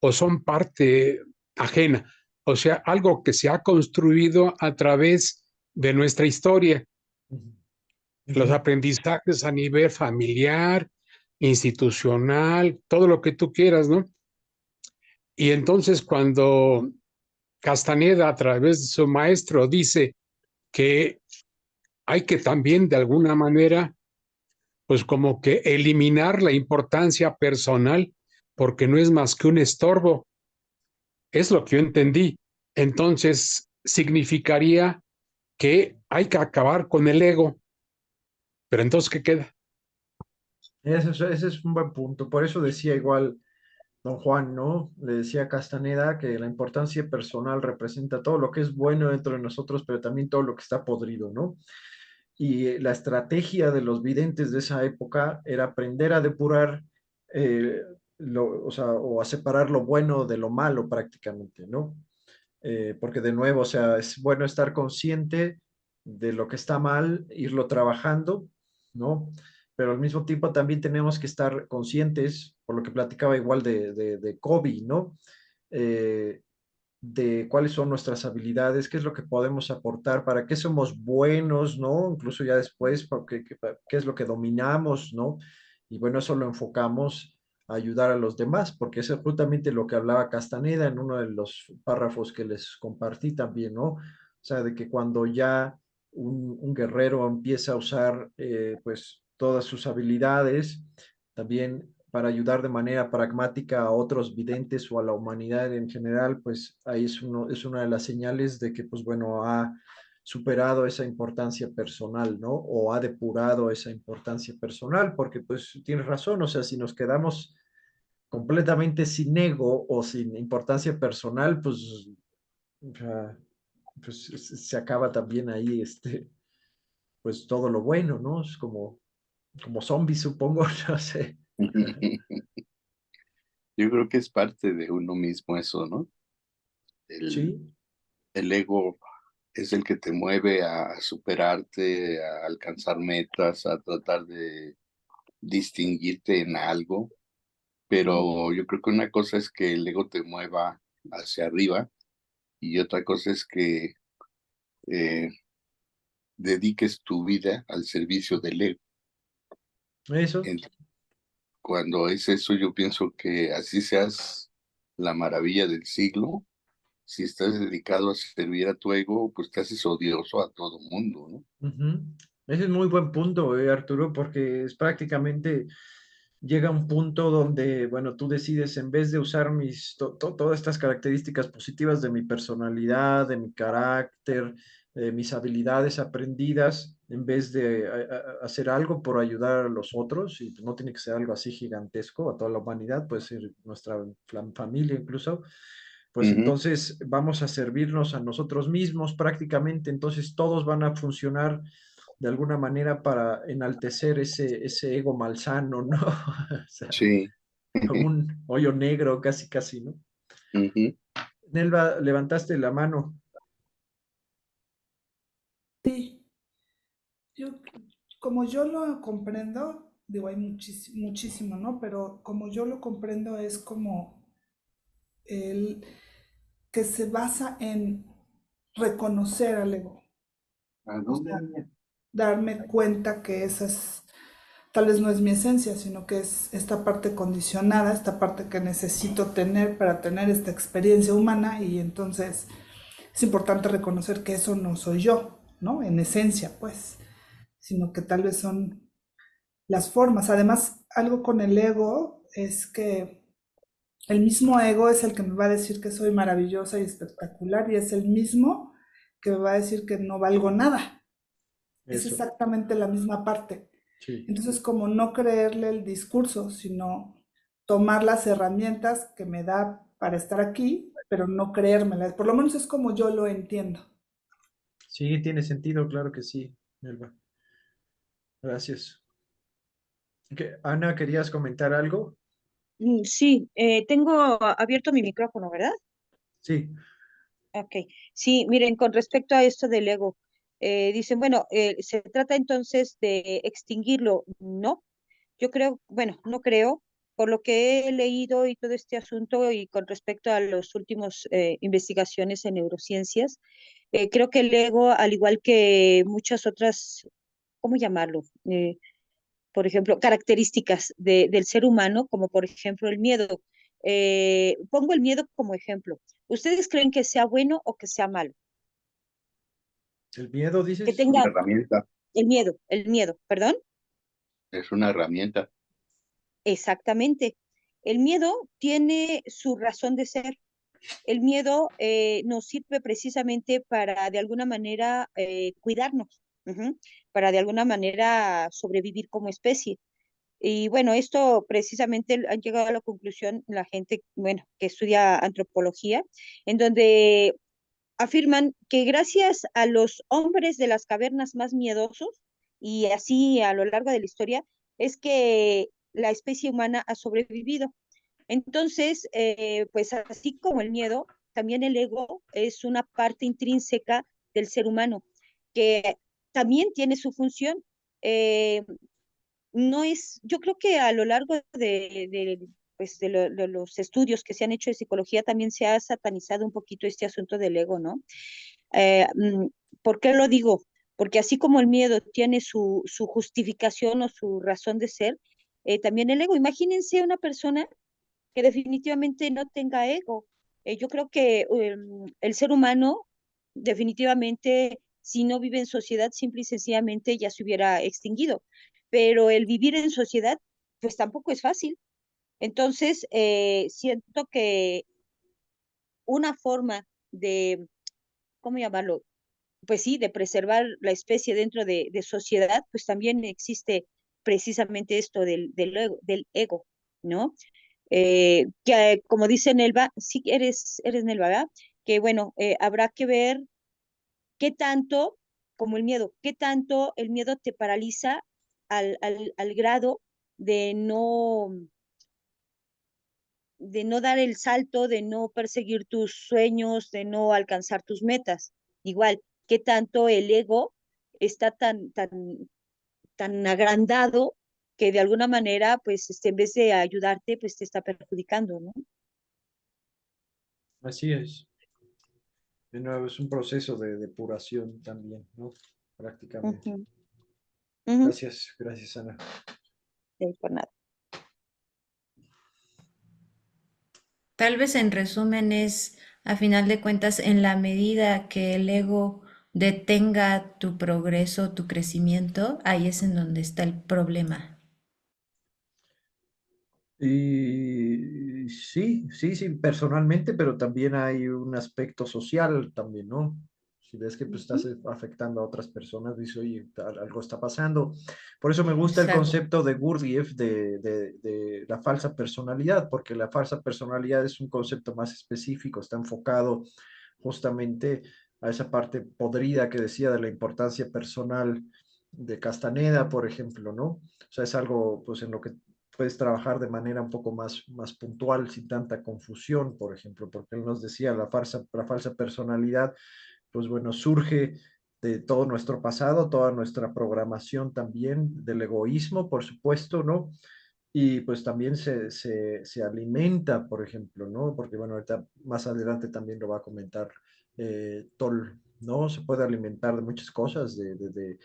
o son parte ajena, o sea, algo que se ha construido a través de nuestra historia, Ujú, los ujú. aprendizajes a nivel familiar, institucional, todo lo que tú quieras, ¿no? Y entonces cuando Castaneda, a través de su maestro, dice que hay que también de alguna manera, pues como que eliminar la importancia personal, porque no es más que un estorbo. Es lo que yo entendí. Entonces, significaría que hay que acabar con el ego. Pero entonces, ¿qué queda? Ese es un buen punto. Por eso decía igual don Juan, ¿no? Le decía a Castaneda que la importancia personal representa todo lo que es bueno dentro de nosotros, pero también todo lo que está podrido, ¿no? Y la estrategia de los videntes de esa época era aprender a depurar, o sea, o a separar lo bueno de lo malo prácticamente, ¿no? Porque de nuevo, o sea, es bueno estar consciente de lo que está mal, irlo trabajando, ¿no? Pero al mismo tiempo también tenemos que estar conscientes, por lo que platicaba igual de Kobe, ¿no? Eh, de cuáles son nuestras habilidades, qué es lo que podemos aportar, para qué somos buenos, ¿no? Incluso ya después, qué es lo que dominamos, ¿no? Y bueno, eso lo enfocamos a ayudar a los demás, porque eso es justamente lo que hablaba Castaneda en uno de los párrafos que les compartí también, ¿no? O sea, de que cuando ya un guerrero empieza a usar pues todas sus habilidades, también para ayudar de manera pragmática a otros videntes o a la humanidad en general, pues ahí es una de las señales de que, pues bueno, ha superado esa importancia personal, ¿no? O ha depurado esa importancia personal, porque pues tienes razón, o sea, si nos quedamos completamente sin ego o sin importancia personal, pues, o sea, pues se acaba también ahí, pues todo lo bueno, ¿no? Es como zombies, supongo, no sé. Yo creo que es parte de uno mismo eso, ¿no? El, Sí. el ego es el que te mueve a superarte, a alcanzar metas, a tratar de distinguirte en algo, pero yo creo que una cosa es que el ego te mueva hacia arriba y otra cosa es que eh, dediques tu vida al servicio del ego. Eso. En- Cuando es eso, yo pienso que así seas la maravilla del siglo, si estás dedicado a servir a tu ego, pues te haces odioso a todo mundo, ¿no? Ujú. Ese es muy buen punto, Arturo, porque es prácticamente llega un punto donde, bueno, tú decides en vez de usar todas estas características positivas de mi personalidad, de mi carácter, de mis habilidades aprendidas, en vez de hacer algo por ayudar a los otros, y no tiene que ser algo así gigantesco a toda la humanidad, puede ser nuestra familia incluso, pues Ujú. entonces vamos a servirnos a nosotros mismos prácticamente, entonces todos van a funcionar de alguna manera para enaltecer ese ego malsano, ¿no? O sea, Sí. como un hoyo negro, casi, casi, ¿no? Ujú. Nelva, levantaste la mano. Sí, yo, como yo lo comprendo, digo, hay muchísimo, ¿no? Pero como yo lo comprendo es como el que se basa en reconocer al ego, ¿A o dónde, sea, niña? darme cuenta que esa es, tal vez no es mi esencia, sino que es esta parte condicionada, esta parte que necesito tener para tener esta experiencia humana y entonces es importante reconocer que eso no soy yo, ¿no? En esencia, pues, sino que tal vez son las formas. Además, algo con el ego es que el mismo ego es el que me va a decir que soy maravillosa y espectacular y es el mismo que me va a decir que no valgo nada. Es Eso, exactamente la misma parte. sí. Entonces, como no creerle el discurso, sino tomar las herramientas que me da para estar aquí, pero no creérmelas. Por lo menos es como yo lo entiendo. Sí, tiene sentido, claro que sí, Nelva. Gracias. Ana, ¿querías comentar algo? Sí, tengo abierto mi micrófono, ¿verdad? Sí, Ok, sí, miren, con respecto a esto del ego, dicen, bueno, se trata entonces de extinguirlo. No, yo creo, bueno, no creo, por lo que he leído y todo este asunto y con respecto a los últimos investigaciones en neurociencias, creo que el ego, al igual que muchas otras, ¿cómo llamarlo? Por ejemplo, características del ser humano, como por ejemplo el miedo. Pongo el miedo como ejemplo. ¿Ustedes creen que sea bueno o que sea malo? el miedo, Que dices. tenga Una herramienta, el miedo, perdón. es una herramienta. Exactamente. El miedo tiene su razón de ser. El miedo nos sirve precisamente para de alguna manera cuidarnos, para de alguna manera sobrevivir como especie. Y bueno, esto precisamente han llegado a la conclusión la gente, bueno, que estudia antropología, en donde afirman que gracias a los hombres de las cavernas más miedosos y así a lo largo de la historia, es que la especie humana ha sobrevivido. Entonces, pues así como el miedo, también el ego es una parte intrínseca del ser humano, que también tiene su función. Eh, no es, yo creo que a lo largo pues de los estudios que se han hecho de psicología también se ha satanizado un poquito este asunto del ego, ¿no? Eh, mm, ¿Por qué lo digo? Porque así como el miedo tiene su justificación o su razón de ser, también el ego. Imagínense una persona que definitivamente no tenga ego. Yo creo que el ser humano definitivamente, si no vive en sociedad, simple y sencillamente ya se hubiera extinguido. Pero el vivir en sociedad, pues tampoco es fácil. Entonces, siento que una forma de, ¿cómo llamarlo? Pues sí, de preservar la especie dentro de sociedad, pues también existe precisamente esto del ego, ¿no? Que como dice Nelva, sí eres Nelva, ¿verdad? Que bueno, habrá que ver qué tanto, como el miedo, qué tanto el miedo te paraliza al grado de no, de no dar el salto, de no perseguir tus sueños, de no alcanzar tus metas. Igual, qué tanto el ego está tan agrandado que de alguna manera, pues, en vez de ayudarte, pues te está perjudicando, ¿no? Así es. De nuevo, es un proceso de depuración también, ¿no? Prácticamente. Ujú, ujú. Gracias, gracias, Ana. Por nada. Tal vez en resumen es A final de cuentas, en la medida que el ego detenga tu progreso, tu crecimiento, ahí es en donde está el problema. Y sí, sí, sí, personalmente, pero también hay un aspecto social también, ¿no? Si ves que pues, estás afectando a otras personas, dices, oye, algo está pasando. Por eso me gusta el Exacto. concepto de Gurdjieff de la falsa personalidad, porque la falsa personalidad es un concepto más específico, está enfocado justamente a esa parte podrida que decía de la importancia personal de Castaneda, por ejemplo, ¿no? O sea, es algo pues en lo que puedes trabajar de manera un poco más puntual, sin tanta confusión, por ejemplo, porque él nos decía la falsa personalidad, pues bueno, surge de todo nuestro pasado, toda nuestra programación también, del egoísmo, por supuesto, ¿no? Y pues también se alimenta, por ejemplo, ¿no? Porque bueno, ahorita más adelante también lo va a comentar Toll, ¿no? Se puede alimentar de muchas cosas, de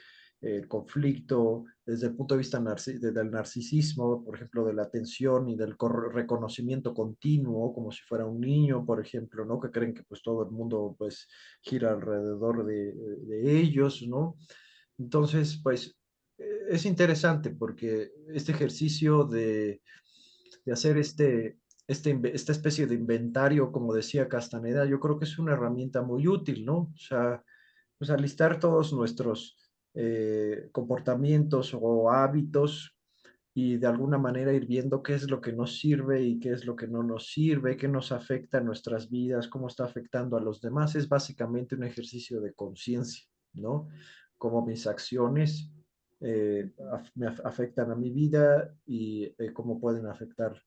conflicto, desde el punto de vista del narcisismo, por ejemplo, de la atención y del reconocimiento continuo, como si fuera un niño, por ejemplo, ¿no? Que creen que pues todo el mundo pues gira alrededor de ellos, ¿no? Entonces, pues es interesante porque este ejercicio de hacer esta especie de inventario, como decía Castaneda, yo creo que es una herramienta muy útil, ¿no? O sea, pues alistar todos nuestros comportamientos o hábitos y de alguna manera ir viendo qué es lo que nos sirve y qué es lo que no nos sirve, qué nos afecta en nuestras vidas, cómo está afectando a los demás. Es básicamente un ejercicio de conciencia, ¿no? Cómo mis acciones me afectan a mi vida y cómo pueden afectar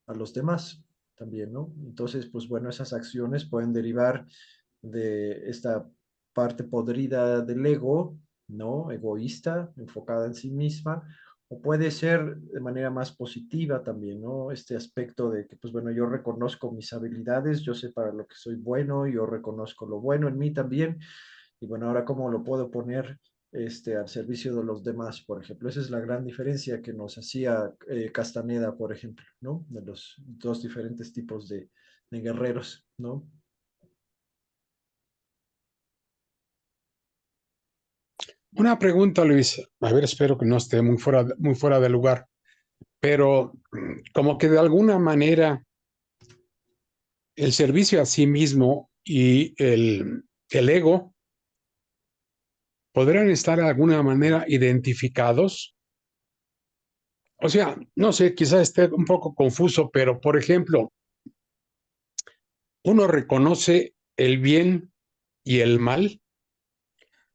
a los demás también, ¿no? Entonces, pues bueno, esas acciones pueden derivar de esta parte podrida del ego, ¿no? Egoísta, enfocada en sí misma, o puede ser de manera más positiva también, ¿no? Este aspecto de que, pues bueno, yo reconozco mis habilidades, yo sé para lo que soy bueno, yo reconozco lo bueno en mí también, y bueno, ahora cómo lo puedo poner al servicio de los demás, por ejemplo. Esa es la gran diferencia que nos hacía Castaneda, por ejemplo, ¿no? De los dos diferentes tipos de guerreros, ¿no? Una pregunta, Luis. A ver, espero que no esté muy fuera de lugar, pero como que de alguna manera el servicio a sí mismo y el ego podrán estar de alguna manera identificados. O sea, no sé, quizás esté un poco confuso, pero por ejemplo, uno reconoce el bien y el mal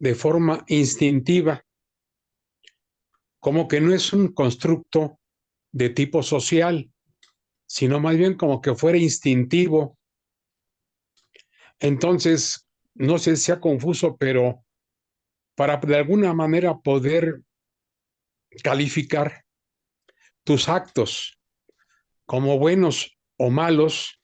de forma instintiva, como que no es un constructo de tipo social, sino más bien como que fuera instintivo. Entonces, no sé si sea confuso, pero para de alguna manera poder calificar tus actos como buenos o malos,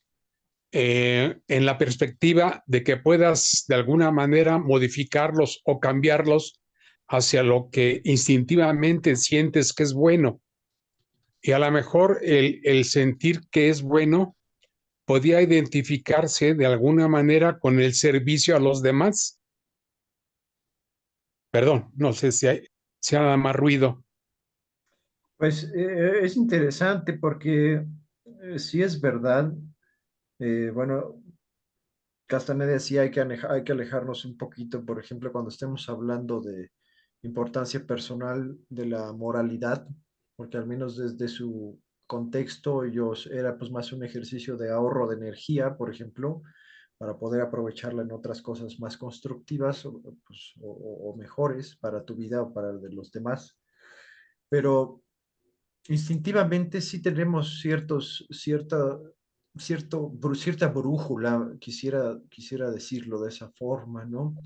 en la perspectiva de que puedas de alguna manera modificarlos o cambiarlos hacia lo que instintivamente sientes que es bueno. Y a lo mejor el sentir que es bueno podía identificarse de alguna manera con el servicio a los demás. Perdón, no sé si hay nada más ruido. Pues es interesante porque sí es verdad, bueno, Castaneda decía hay que alejarnos un poquito, por ejemplo, cuando estemos hablando de importancia personal de la moralidad, porque al menos desde su contexto ellos era pues más un ejercicio de ahorro de energía, por ejemplo, para poder aprovecharla en otras cosas más constructivas o mejores para tu vida o para de los demás. Pero instintivamente sí tenemos cierta brújula, quisiera decirlo de esa forma, ¿no?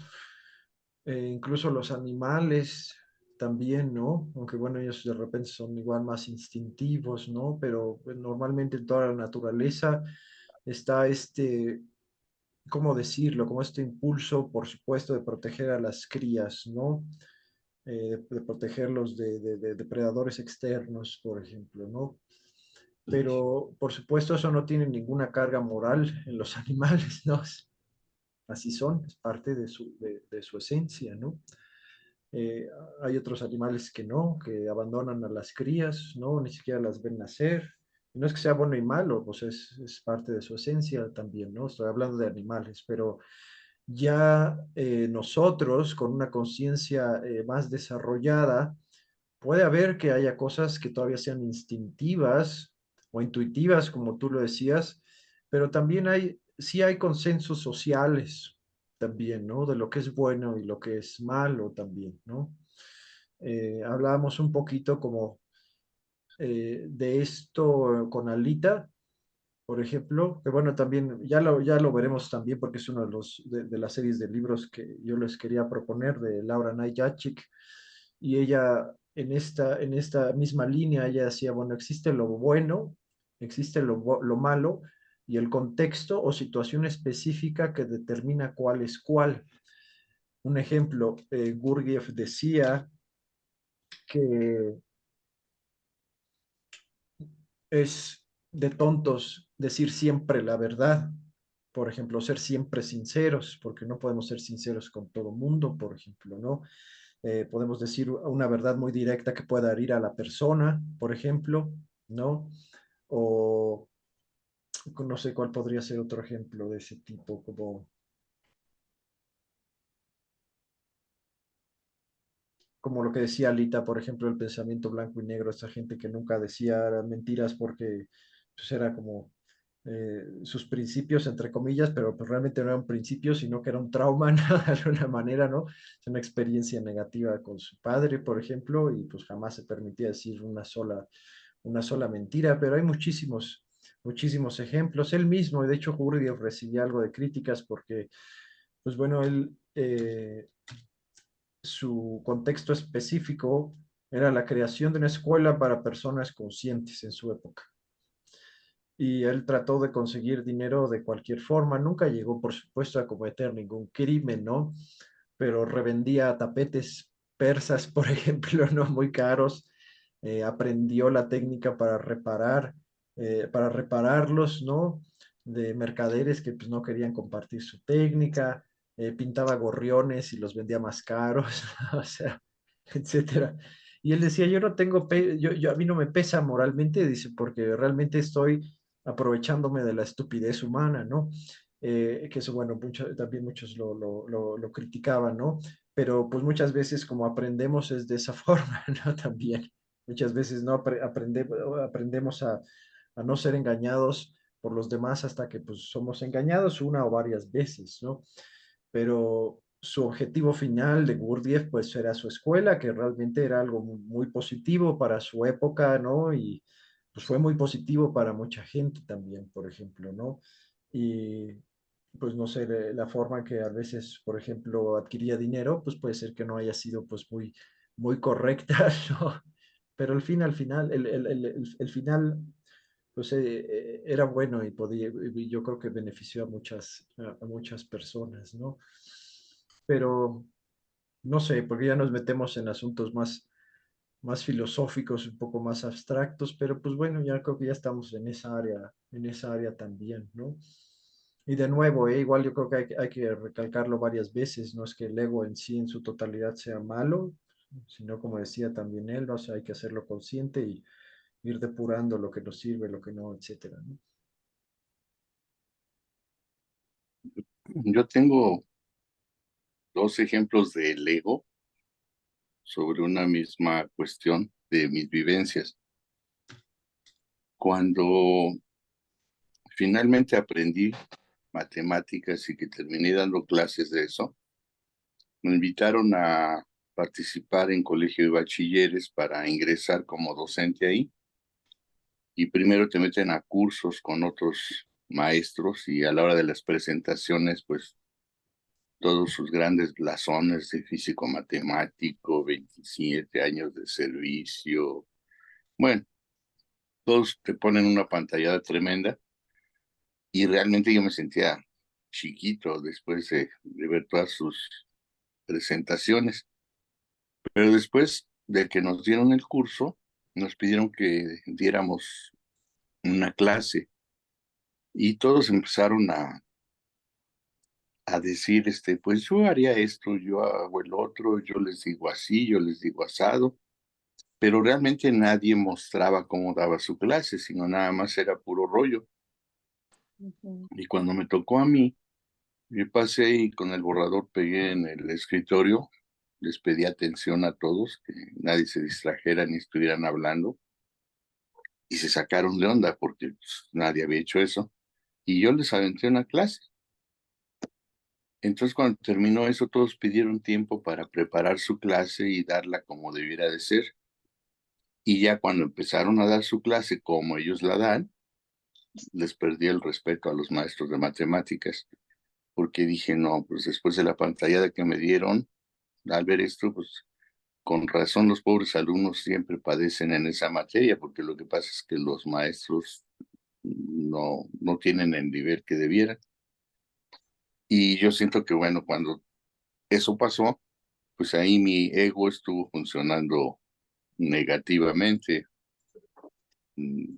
Incluso los animales también, ¿no? Aunque bueno, ellos de repente son igual más instintivos, ¿no? Pero pues, normalmente en toda la naturaleza está ¿cómo decirlo? Como este impulso, por supuesto, de proteger a las crías, ¿no? De protegerlos de depredadores externos, por ejemplo, ¿no? pero por supuesto eso no tiene ninguna carga moral en los animales, ¿no? Así son, es parte de su esencia, ¿no? Eh, Hay otros animales que no, que abandonan a las crías, ¿no? Ni siquiera las ven nacer. Y no es que sea bueno y malo, pues es parte de su esencia también, ¿no? Estoy hablando de animales, pero ya nosotros con una conciencia más desarrollada, puede haber que haya cosas que todavía sean instintivas o intuitivas, como tú lo decías, pero también sí hay consensos sociales también, ¿no? De lo que es bueno y lo que es malo también, ¿no? Hablábamos un poquito como de esto con Alita, por ejemplo, que bueno, también ya lo veremos también porque es uno de de las series de libros que yo les quería proponer de Laura Najacik, y ella en esta misma línea, ella decía, bueno, existe lo bueno, existe lo malo y el contexto o situación específica que determina cuál es cuál. Un ejemplo, Gurdjieff decía que es de tontos decir siempre la verdad. Por ejemplo, ser siempre sinceros, porque no podemos ser sinceros con todo mundo, por ejemplo, ¿no? Podemos decir una verdad muy directa que pueda herir a la persona, por ejemplo, ¿no? O no sé cuál podría ser otro ejemplo de ese tipo, como lo que decía Alita, por ejemplo, el pensamiento blanco y negro, esa gente que nunca decía mentiras porque pues, era como sus principios, entre comillas, pero pues realmente no eran principios, sino que era un trauma, ¿no? De alguna manera, ¿no? Es una experiencia negativa con su padre, por ejemplo, y pues jamás se permitía decir una sola mentira, pero hay muchísimos ejemplos. Él mismo, y de hecho, Gurdjieff recibía algo de críticas porque, pues bueno, su contexto específico era la creación de una escuela para personas conscientes en su época. Y él trató de conseguir dinero de cualquier forma. Nunca llegó, por supuesto, a cometer ningún crimen, ¿no? Pero revendía tapetes persas, por ejemplo, ¿no? Muy caros. Aprendió la técnica para repararlos, ¿no? De mercaderes que pues no querían compartir su técnica. Pintaba gorriones y los vendía más caros, o sea, etcétera. Y él decía, yo no tengo, a mí no me pesa moralmente, dice, porque realmente estoy aprovechándome de la estupidez humana, ¿no? Que eso, bueno, también muchos lo criticaban, ¿no? Pero pues muchas veces como aprendemos es de esa forma, ¿no? También, muchas veces no aprendemos a no ser engañados por los demás hasta que pues somos engañados una o varias veces, ¿no? Pero su objetivo final de Gurdjieff pues era su escuela, que realmente era algo muy positivo para su época, ¿no? Y pues fue muy positivo para mucha gente también, por ejemplo, ¿no? Y pues no sé, la forma en que a veces, por ejemplo, adquiría dinero, pues puede ser que no haya sido pues muy correcta, ¿no? Pero al final, el final, pues era bueno y y yo creo que benefició a muchas personas, ¿no? Pero no sé, porque ya nos metemos en asuntos más filosóficos, un poco más abstractos, pero pues bueno, ya creo que ya estamos en esa área también, ¿no? Y de nuevo, igual yo creo que hay que recalcarlo varias veces, no es que el ego en sí, en su totalidad, sea malo, sino como decía también él, ¿no? O sea, hay que hacerlo consciente y ir depurando lo que nos sirve, lo que no, etcétera, ¿no? Yo tengo dos ejemplos del ego sobre una misma cuestión de mis vivencias. Cuando finalmente aprendí matemáticas y que terminé dando clases de eso, me invitaron a participar en colegio de bachilleres para ingresar como docente ahí. Y primero te meten a cursos con otros maestros y a la hora de las presentaciones, pues todos sus grandes blasones de físico matemático, 27 años de servicio. Bueno, todos te ponen una pantalla tremenda y realmente yo me sentía chiquito después de ver todas sus presentaciones. Pero después de que nos dieron el curso, nos pidieron que diéramos una clase y todos empezaron a decir, pues yo haría esto, yo hago el otro, yo les digo así, yo les digo asado, pero realmente nadie mostraba cómo daba su clase, sino nada más era puro rollo. Ujú. Y cuando me tocó a mí, yo pasé y con el borrador pegué en el escritorio, les pedí atención a todos, que nadie se distrajera ni estuvieran hablando, y se sacaron de onda porque pues, nadie había hecho eso. Y yo les aventé una clase. Entonces, cuando terminó eso, todos pidieron tiempo para preparar su clase y darla como debiera de ser. Y ya cuando empezaron a dar su clase como ellos la dan, les perdí el respeto a los maestros de matemáticas, porque dije, no, pues después de la pantallada que me dieron, al ver esto, pues con razón los pobres alumnos siempre padecen en esa materia, porque lo que pasa es que los maestros no tienen el nivel que debieran. Y yo siento que, bueno, cuando eso pasó, pues ahí mi ego estuvo funcionando negativamente. Mm,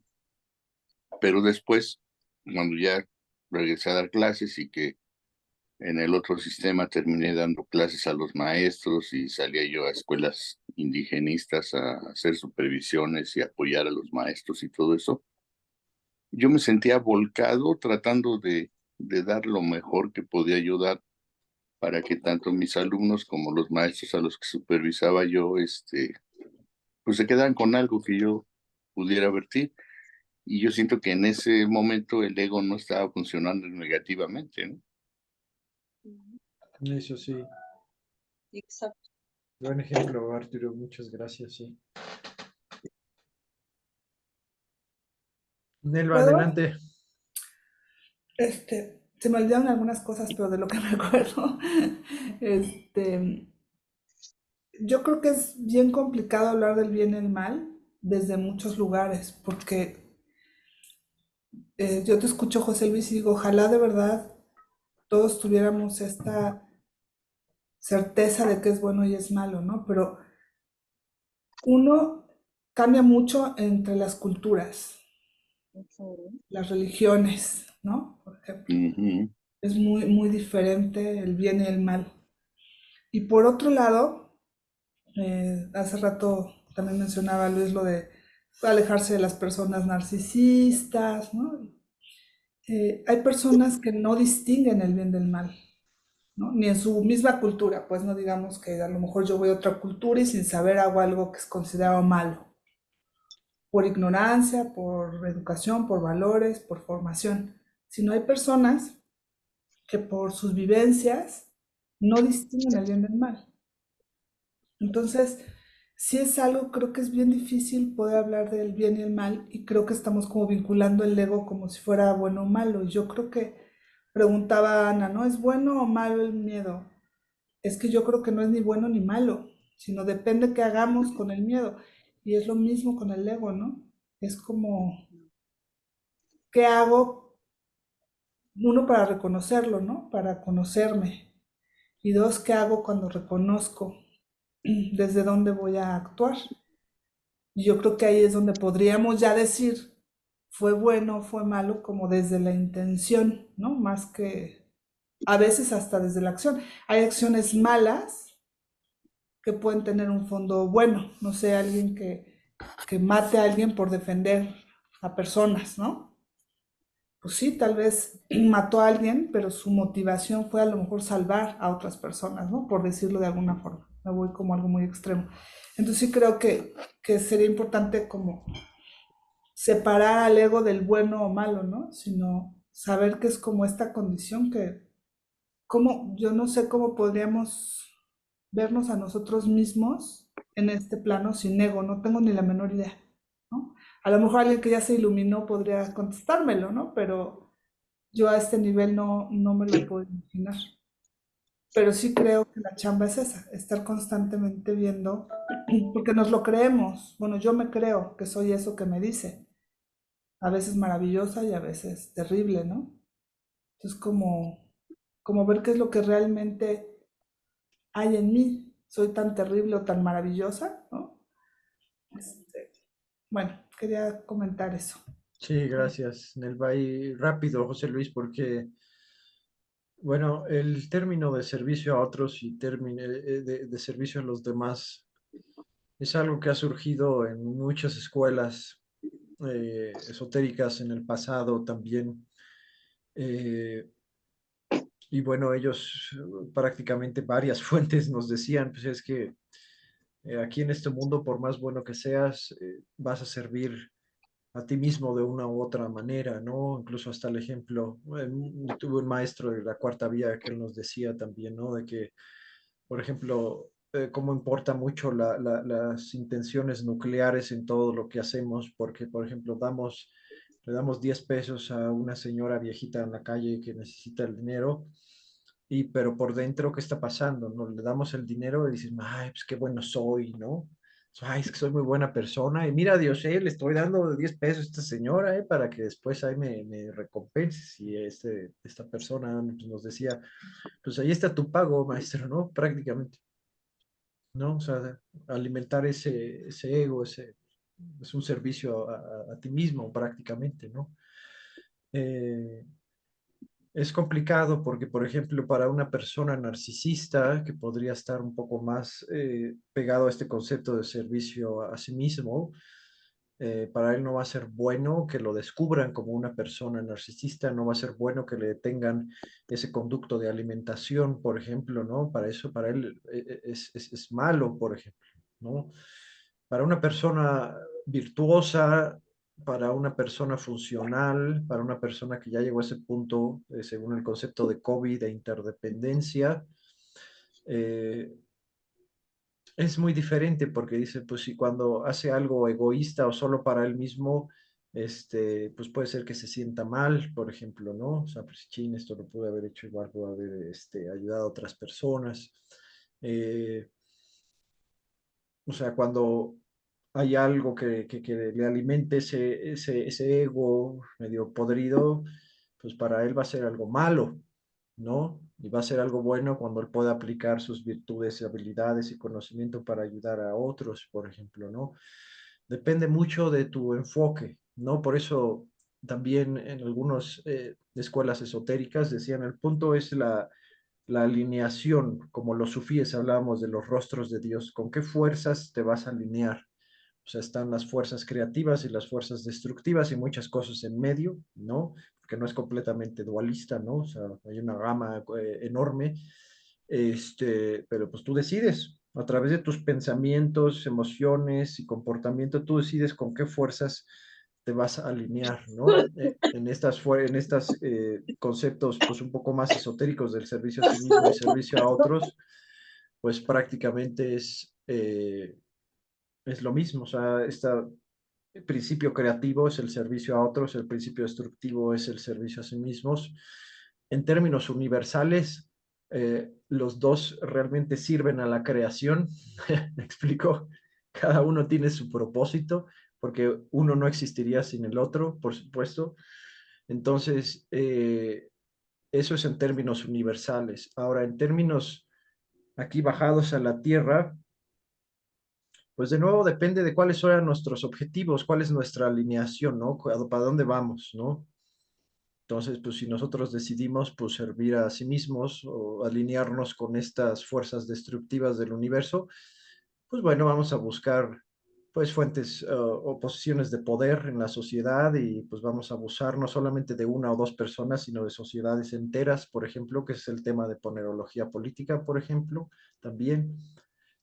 Pero después, cuando ya regresé a dar clases y que en el otro sistema terminé dando clases a los maestros y salía yo a escuelas indigenistas a hacer supervisiones y apoyar a los maestros y todo eso, yo me sentía volcado tratando de dar lo mejor que podía ayudar para que tanto mis alumnos como los maestros a los que supervisaba yo, pues se quedaran con algo que yo pudiera vertir. Y yo siento que en ese momento el ego no estaba funcionando negativamente, ¿no? Eso sí. Exacto. Buen ejemplo, Arturo. Muchas gracias, sí. Nelva, ¿Puedo? adelante. Se me olvidaron algunas cosas, pero de lo que me acuerdo, este, yo creo que es bien complicado hablar del bien y el mal desde muchos lugares, porque yo te escucho, José Luis, y digo, ojalá de verdad todos tuviéramos esta certeza de que es bueno y es malo, ¿no? Pero uno cambia mucho entre las culturas, Ujú. las religiones, ¿no? Por ejemplo, Ujú. es muy, muy diferente el bien y el mal. Y por otro lado, hace rato también mencionaba Luis lo de alejarse de las personas narcisistas, ¿no? Hay personas que no distinguen el bien del mal, ¿no? Ni en su misma cultura, pues no digamos que a lo mejor yo voy a otra cultura y sin saber hago algo que es considerado malo, por ignorancia, por educación, por valores, por formación, sino hay personas que por sus vivencias no distinguen el bien del mal. Entonces, si es algo, creo que es bien difícil poder hablar del bien y el mal y creo que estamos como vinculando el ego como si fuera bueno o malo. Y yo creo que preguntaba Ana, ¿no? ¿Es bueno o malo el miedo? Es que yo creo que no es ni bueno ni malo, sino depende qué hagamos con el miedo. Y es lo mismo con el ego, ¿no? Es como, ¿qué hago? Uno, para reconocerlo, ¿no? Para conocerme. Y dos, ¿qué hago cuando reconozco? ¿Desde dónde voy a actuar? Y yo creo que ahí es donde podríamos ya decir, fue bueno, fue malo, como desde la intención, ¿no? Más que a veces hasta desde la acción. Hay acciones malas que pueden tener un fondo bueno, no sé, alguien que mate a alguien por defender a personas, ¿no? Pues sí, tal vez mató a alguien, pero su motivación fue a lo mejor salvar a otras personas, ¿no? Por decirlo de alguna forma. Me voy como algo muy extremo. Entonces sí creo que sería importante como separar al ego del bueno o malo, ¿no? Sino saber que es como esta condición que, como, yo no sé cómo podríamos vernos a nosotros mismos en este plano sin ego, no tengo ni la menor idea, ¿no? A lo mejor alguien que ya se iluminó podría contestármelo, ¿no? Pero yo a este nivel no me lo puedo imaginar. Pero sí creo que la chamba es esa, estar constantemente viendo, porque nos lo creemos. Bueno, yo me creo que soy eso que me dice. A veces maravillosa y a veces terrible, ¿no? Entonces como ver qué es lo que realmente hay en mí. Soy tan terrible o tan maravillosa, ¿no? Este, bueno, quería comentar eso. Sí, gracias, Nelva. Y rápido, José Luis, porque, bueno, el término de servicio a otros y término de servicio a los demás es algo que ha surgido en muchas escuelas esotéricas en el pasado también. Eh, y bueno, ellos prácticamente varias fuentes nos decían, pues es que aquí en este mundo, por más bueno que seas, vas a servir a ti mismo de una u otra manera, ¿no? Incluso hasta el ejemplo, tuve un maestro de la cuarta vía que él nos decía también, ¿no? De que, por ejemplo, cómo importa mucho las intenciones nucleares en todo lo que hacemos, porque, por ejemplo, le damos 10 pesos a una señora viejita en la calle que necesita el dinero, y pero por dentro, ¿qué está pasando? ¿No? Le damos el dinero y dices, ay, pues qué bueno soy, ¿no? Ay, es que soy muy buena persona. Y mira, Dios, le estoy dando 10 pesos a esta señora, para que después ahí me recompense. Y esta persona pues, nos decía, pues ahí está tu pago, maestro, ¿no? Prácticamente, ¿no? O sea, alimentar ese ego, es un servicio a ti mismo prácticamente, ¿no? Eh, Es complicado porque, por ejemplo, para una persona narcisista que podría estar un poco más pegado a este concepto de servicio a sí mismo, para él no va a ser bueno que lo descubran como una persona narcisista, no va a ser bueno que le detengan ese conducto de alimentación, por ejemplo, ¿no? Para eso, para él es malo, por ejemplo, ¿no? Para una persona virtuosa, para una persona funcional, para una persona que ya llegó a ese punto, según el concepto de COVID, de interdependencia, eh, es muy diferente porque dice, pues si cuando hace algo egoísta o solo para él mismo, pues puede ser que se sienta mal, por ejemplo, ¿no? O sea, pues chin, esto lo pude haber hecho igual, pude haber ayudado a otras personas. Eh, o sea, cuando hay algo que le alimente ese ego medio podrido, pues para él va a ser algo malo, ¿no? Y va a ser algo bueno cuando él pueda aplicar sus virtudes, habilidades y conocimiento para ayudar a otros, por ejemplo, ¿no? Depende mucho de tu enfoque, ¿no? Por eso también en algunas escuelas esotéricas decían, el punto es la alineación, como los sufíes hablábamos de los rostros de Dios, ¿con qué fuerzas te vas a alinear? O sea, están las fuerzas creativas y las fuerzas destructivas y muchas cosas en medio, ¿no? Porque no es completamente dualista, ¿no? O sea, hay una gama enorme, pero pues tú decides, a través de tus pensamientos, emociones y comportamiento, tú decides con qué fuerzas te vas a alinear, ¿no? En estas conceptos, pues un poco más esotéricos del servicio a sí mismo y servicio a otros, pues prácticamente es lo mismo, o sea, el principio creativo es el servicio a otros, el principio destructivo es el servicio a sí mismos. En términos universales, los dos realmente sirven a la creación. ¿Me explico? Cada uno tiene su propósito, porque uno no existiría sin el otro, por supuesto. Entonces, eso es en términos universales. Ahora, en términos aquí bajados a la tierra, pues de nuevo depende de cuáles son nuestros objetivos, cuál es nuestra alineación, ¿no? ¿Para dónde vamos, no? Entonces, pues si nosotros decidimos pues servir a sí mismos o alinearnos con estas fuerzas destructivas del universo, pues bueno, vamos a buscar pues fuentes o posiciones de poder en la sociedad y pues vamos a abusar no solamente de una o dos personas, sino de sociedades enteras, por ejemplo, que es el tema de ponerología política, por ejemplo, también.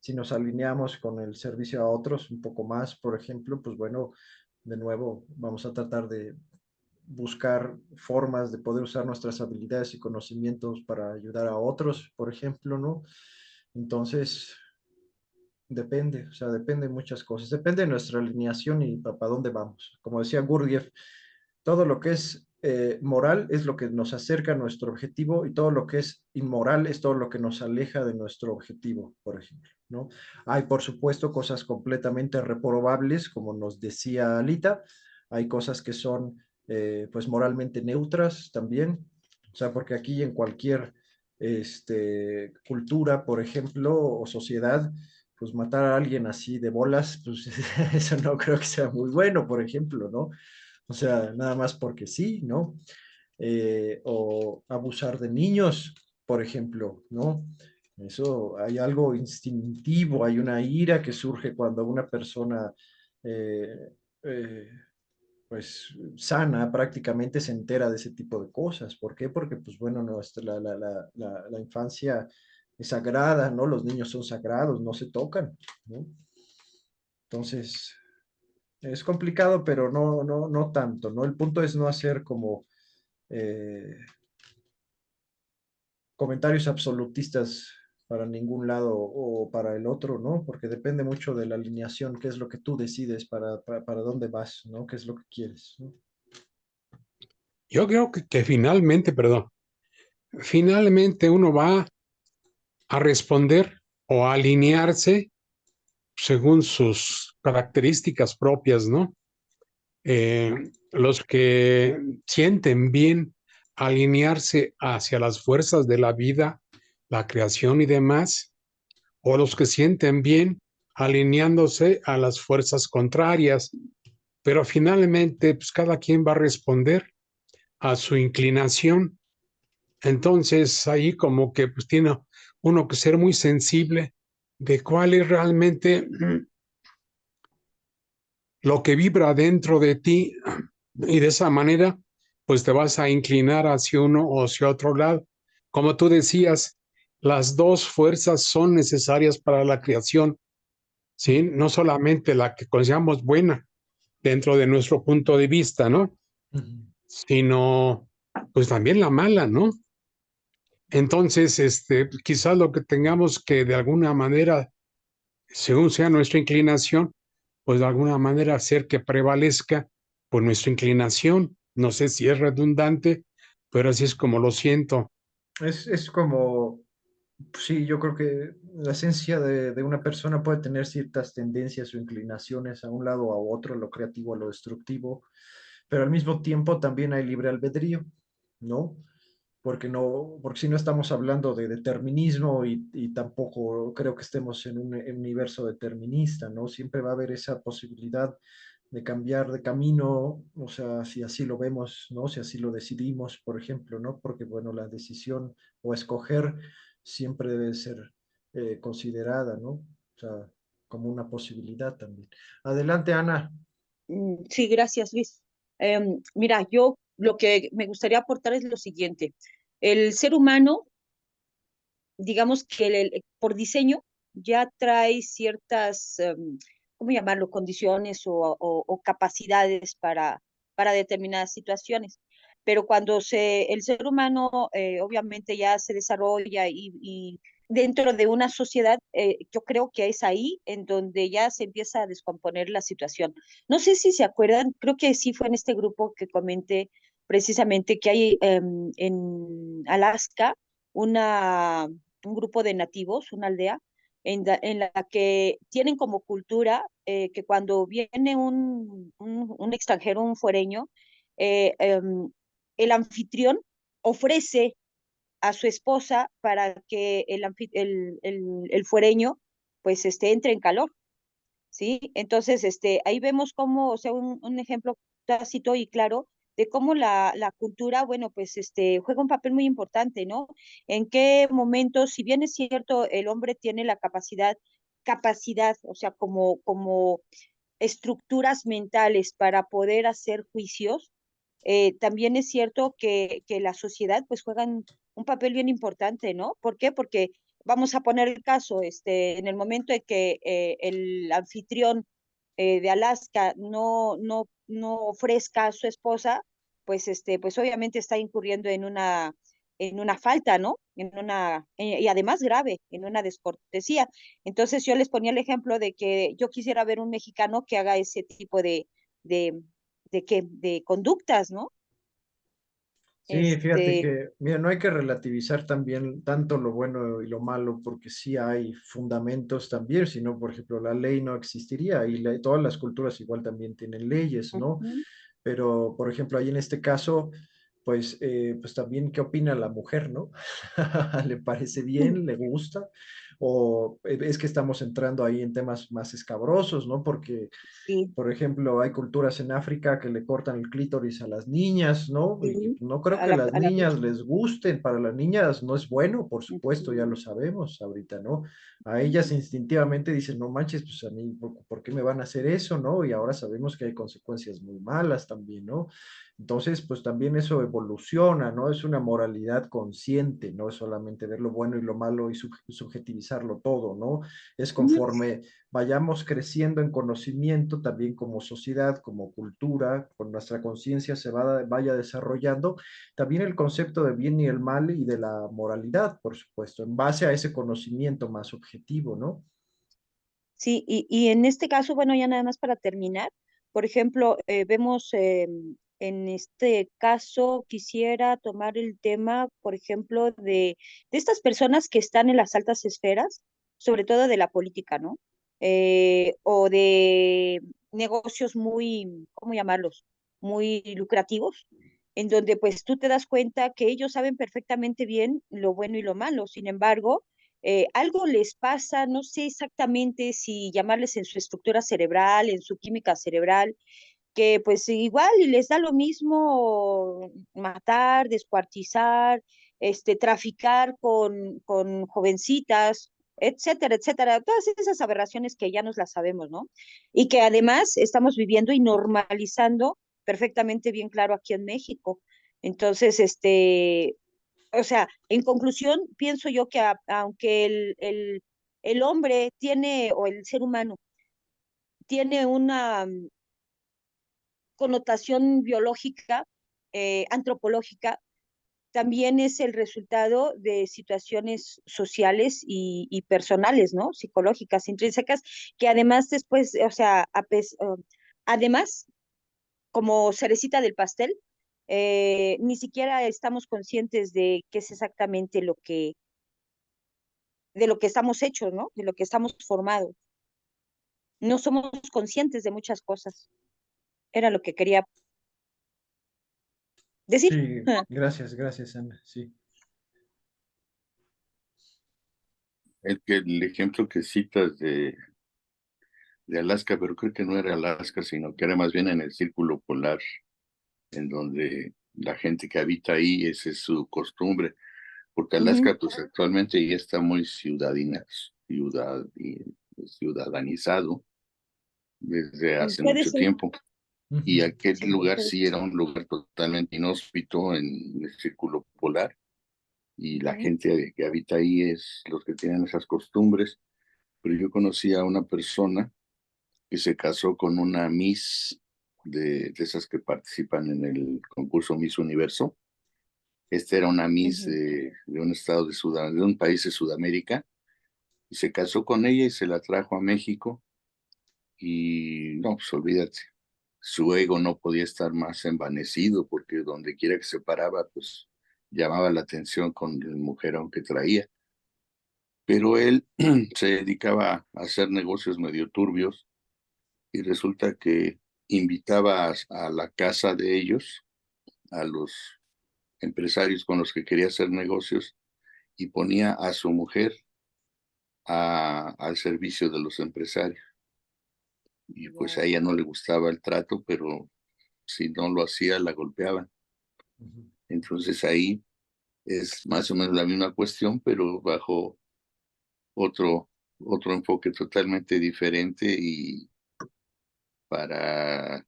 Si nos alineamos con el servicio a otros un poco más, por ejemplo, pues bueno, de nuevo vamos a tratar de buscar formas de poder usar nuestras habilidades y conocimientos para ayudar a otros, por ejemplo, ¿no? Entonces, depende, o sea, depende de muchas cosas, depende de nuestra alineación y para dónde vamos. Como decía Gurdjieff, todo lo que es moral es lo que nos acerca a nuestro objetivo y todo lo que es inmoral es todo lo que nos aleja de nuestro objetivo, por ejemplo, ¿no? Hay, por supuesto, cosas completamente reprobables, como nos decía Alita, hay cosas que son, pues, moralmente neutras también, o sea, porque aquí en cualquier cultura, por ejemplo, o sociedad, pues matar a alguien así de bolas, pues eso no creo que sea muy bueno, por ejemplo, ¿no? O sea, nada más porque sí, ¿no? O abusar de niños, por ejemplo, ¿no? Eso, hay algo instintivo, hay una ira que surge cuando una persona, eh, eh, pues, sana prácticamente se entera de ese tipo de cosas. ¿Por qué? Porque, pues, bueno, la infancia es sagrada, ¿no? Los niños son sagrados, no se tocan, ¿no? Entonces, es complicado, pero no tanto, ¿no? El punto es no hacer como eh, comentarios absolutistas para ningún lado o para el otro, ¿no? Porque depende mucho de la alineación, qué es lo que tú decides para dónde vas, ¿no? ¿Qué es lo que quieres, ¿no? Yo creo que finalmente, perdón, finalmente uno va a responder o a alinearse según sus características propias, ¿no? Eh, los que sienten bien alinearse hacia las fuerzas de la vida, la creación y demás, o los que sienten bien alineándose a las fuerzas contrarias, pero finalmente pues cada quien va a responder a su inclinación. Entonces ahí como que pues tiene uno que ser muy sensible de cuál es realmente lo que vibra dentro de ti y de esa manera pues te vas a inclinar hacia uno o hacia otro lado. Como tú decías, las dos fuerzas son necesarias para la creación, ¿sí? No solamente la que consideramos buena dentro de nuestro punto de vista, ¿no? Ujú. Sino pues también la mala, ¿no? Entonces, quizás lo que tengamos que de alguna manera, según sea nuestra inclinación, pues de alguna manera hacer que prevalezca por nuestra inclinación. No sé si es redundante, pero así es como lo siento. Es como, sí, yo creo que la esencia de una persona puede tener ciertas tendencias o inclinaciones a un lado o a otro, a lo creativo, a lo destructivo, pero al mismo tiempo también hay libre albedrío, ¿no? Porque no, porque si no estamos hablando de determinismo y tampoco creo que estemos en un universo determinista, ¿no? Siempre va a haber esa posibilidad de cambiar de camino, o sea, si así lo vemos, ¿no? Si así lo decidimos, por ejemplo, ¿no? Porque, bueno, la decisión o escoger siempre debe ser considerada, ¿no? O sea, como una posibilidad también. Adelante, Ana. Sí, gracias, Luis. Mira, yo lo que me gustaría aportar es lo siguiente. El ser humano, digamos que por diseño ya trae ciertas, ¿cómo llamarlo?, condiciones o capacidades para determinadas situaciones. Pero cuando el ser humano obviamente ya se desarrolla y dentro de una sociedad, yo creo que es ahí en donde ya se empieza a descomponer la situación. No sé si se acuerdan, creo que sí fue en este grupo que comenté precisamente que hay en Alaska una un grupo de nativos, una aldea, en la que tienen como cultura que cuando viene un extranjero, un fuereño, eh, um, el anfitrión ofrece a su esposa para que el fuereño pues entre en calor, ¿sí? Entonces, ahí vemos cómo, o sea, un ejemplo tácito y claro de cómo la cultura, bueno, pues juega un papel muy importante, ¿no? En qué momentos, si bien es cierto, el hombre tiene la capacidad, o sea, como estructuras mentales para poder hacer juicios, también es cierto que la sociedad pues juega un papel bien importante, ¿no? ¿Por qué? Porque vamos a poner el caso, en el momento en que el anfitrión de Alaska no ofrezca a su esposa, pues, pues obviamente está incurriendo en una falta, ¿no? Y además grave, en una descortesía. Entonces yo les ponía el ejemplo de que yo quisiera ver un mexicano que haga ese tipo de, de conductas, ¿no? Sí, fíjate Este, que, mira, no hay que relativizar también tanto lo bueno y lo malo, porque sí hay fundamentos también, si no, por ejemplo, la ley no existiría y todas las culturas igual también tienen leyes, ¿no? ujú, Pero, por ejemplo, ahí en este caso, pues también, ¿qué opina la mujer, no? ¿Le parece bien? ¿Le gusta? o es que estamos entrando ahí en temas más escabrosos, ¿no? Porque Sí, por ejemplo, hay culturas en África que le cortan el clítoris a las niñas, ¿no? Y sí, no creo a que la, las a la niñas fecha. les gusten. Para las niñas no es bueno, por supuesto, ya lo Ujú. sabemos ahorita, ¿no? A ellas instintivamente dicen, no manches, pues a mí, ¿por qué me van a hacer eso, no? Y ahora sabemos que hay consecuencias muy malas también, ¿no? Entonces, pues también eso evoluciona, ¿no? Es una moralidad consciente, no es solamente ver lo bueno y lo malo y subjetivizarlo todo, ¿no? Es Ujú. conforme vayamos creciendo en conocimiento, también como sociedad, como cultura, con nuestra conciencia vaya desarrollando, también el concepto de bien y el mal y de la moralidad, por supuesto, en base a ese conocimiento más objetivo, ¿no? Sí, y en este caso, bueno, ya nada más para terminar, por ejemplo, vemos en este caso, quisiera tomar el tema, por ejemplo, de estas personas que están en las altas esferas, sobre todo de la política, ¿no? O de negocios muy, ¿cómo llamarlos? Muy lucrativos, en donde pues tú te das cuenta que ellos saben perfectamente bien lo bueno y lo malo, sin embargo, algo les pasa, no sé exactamente si llamarles en su estructura cerebral, en su química cerebral, que pues igual y les da lo mismo matar, descuartizar, traficar con jovencitas, etcétera, etcétera, todas esas aberraciones que ya nos las sabemos, ¿no? Y que además estamos viviendo y normalizando perfectamente bien claro aquí en México. Entonces, o sea, en conclusión, pienso yo que aunque el hombre tiene, o el ser humano, tiene una connotación biológica, antropológica, también es el resultado de situaciones sociales y personales, ¿no? Psicológicas, intrínsecas, que además después, o sea, además, como cerecita del pastel, ni siquiera estamos conscientes de qué es exactamente de lo que estamos hechos, ¿no? De lo que estamos formados. No somos conscientes de muchas cosas. Era lo que quería decir. Sí, gracias, Ana, sí. El ejemplo que citas de Alaska, pero creo que no era Alaska, sino que era más bien en el círculo polar, en donde la gente que habita ahí, esa es su costumbre, porque Ujú. Alaska pues actualmente ya está muy ciudadanizado desde hace Puede mucho ser. tiempo. Y Ujú. aquel Sí, lugar puede sí era un lugar totalmente inhóspito en el círculo polar, y la ser. gente que habita ahí es los que tienen esas costumbres. Pero yo conocí a una persona que se casó con una Miss de esas que participan en el concurso Miss Universo. Esta era una Miss Ujú. de un estado de un país de Sudamérica, y se casó con ella y se la trajo a México. Y no, pues olvídate, su ego no podía estar más envanecido, porque donde quiera que se paraba, pues llamaba la atención con el mujerón que traía. Pero él se dedicaba a hacer negocios medio turbios, y resulta que invitaba a la casa de ellos a los empresarios con los que quería hacer negocios, y ponía a su mujer al servicio de los empresarios. Y pues a Wow. ella no le gustaba el trato, pero si no lo hacía, la golpeaban. Ujú. Entonces ahí es más o menos la misma cuestión, pero bajo otro, otro enfoque totalmente diferente, y para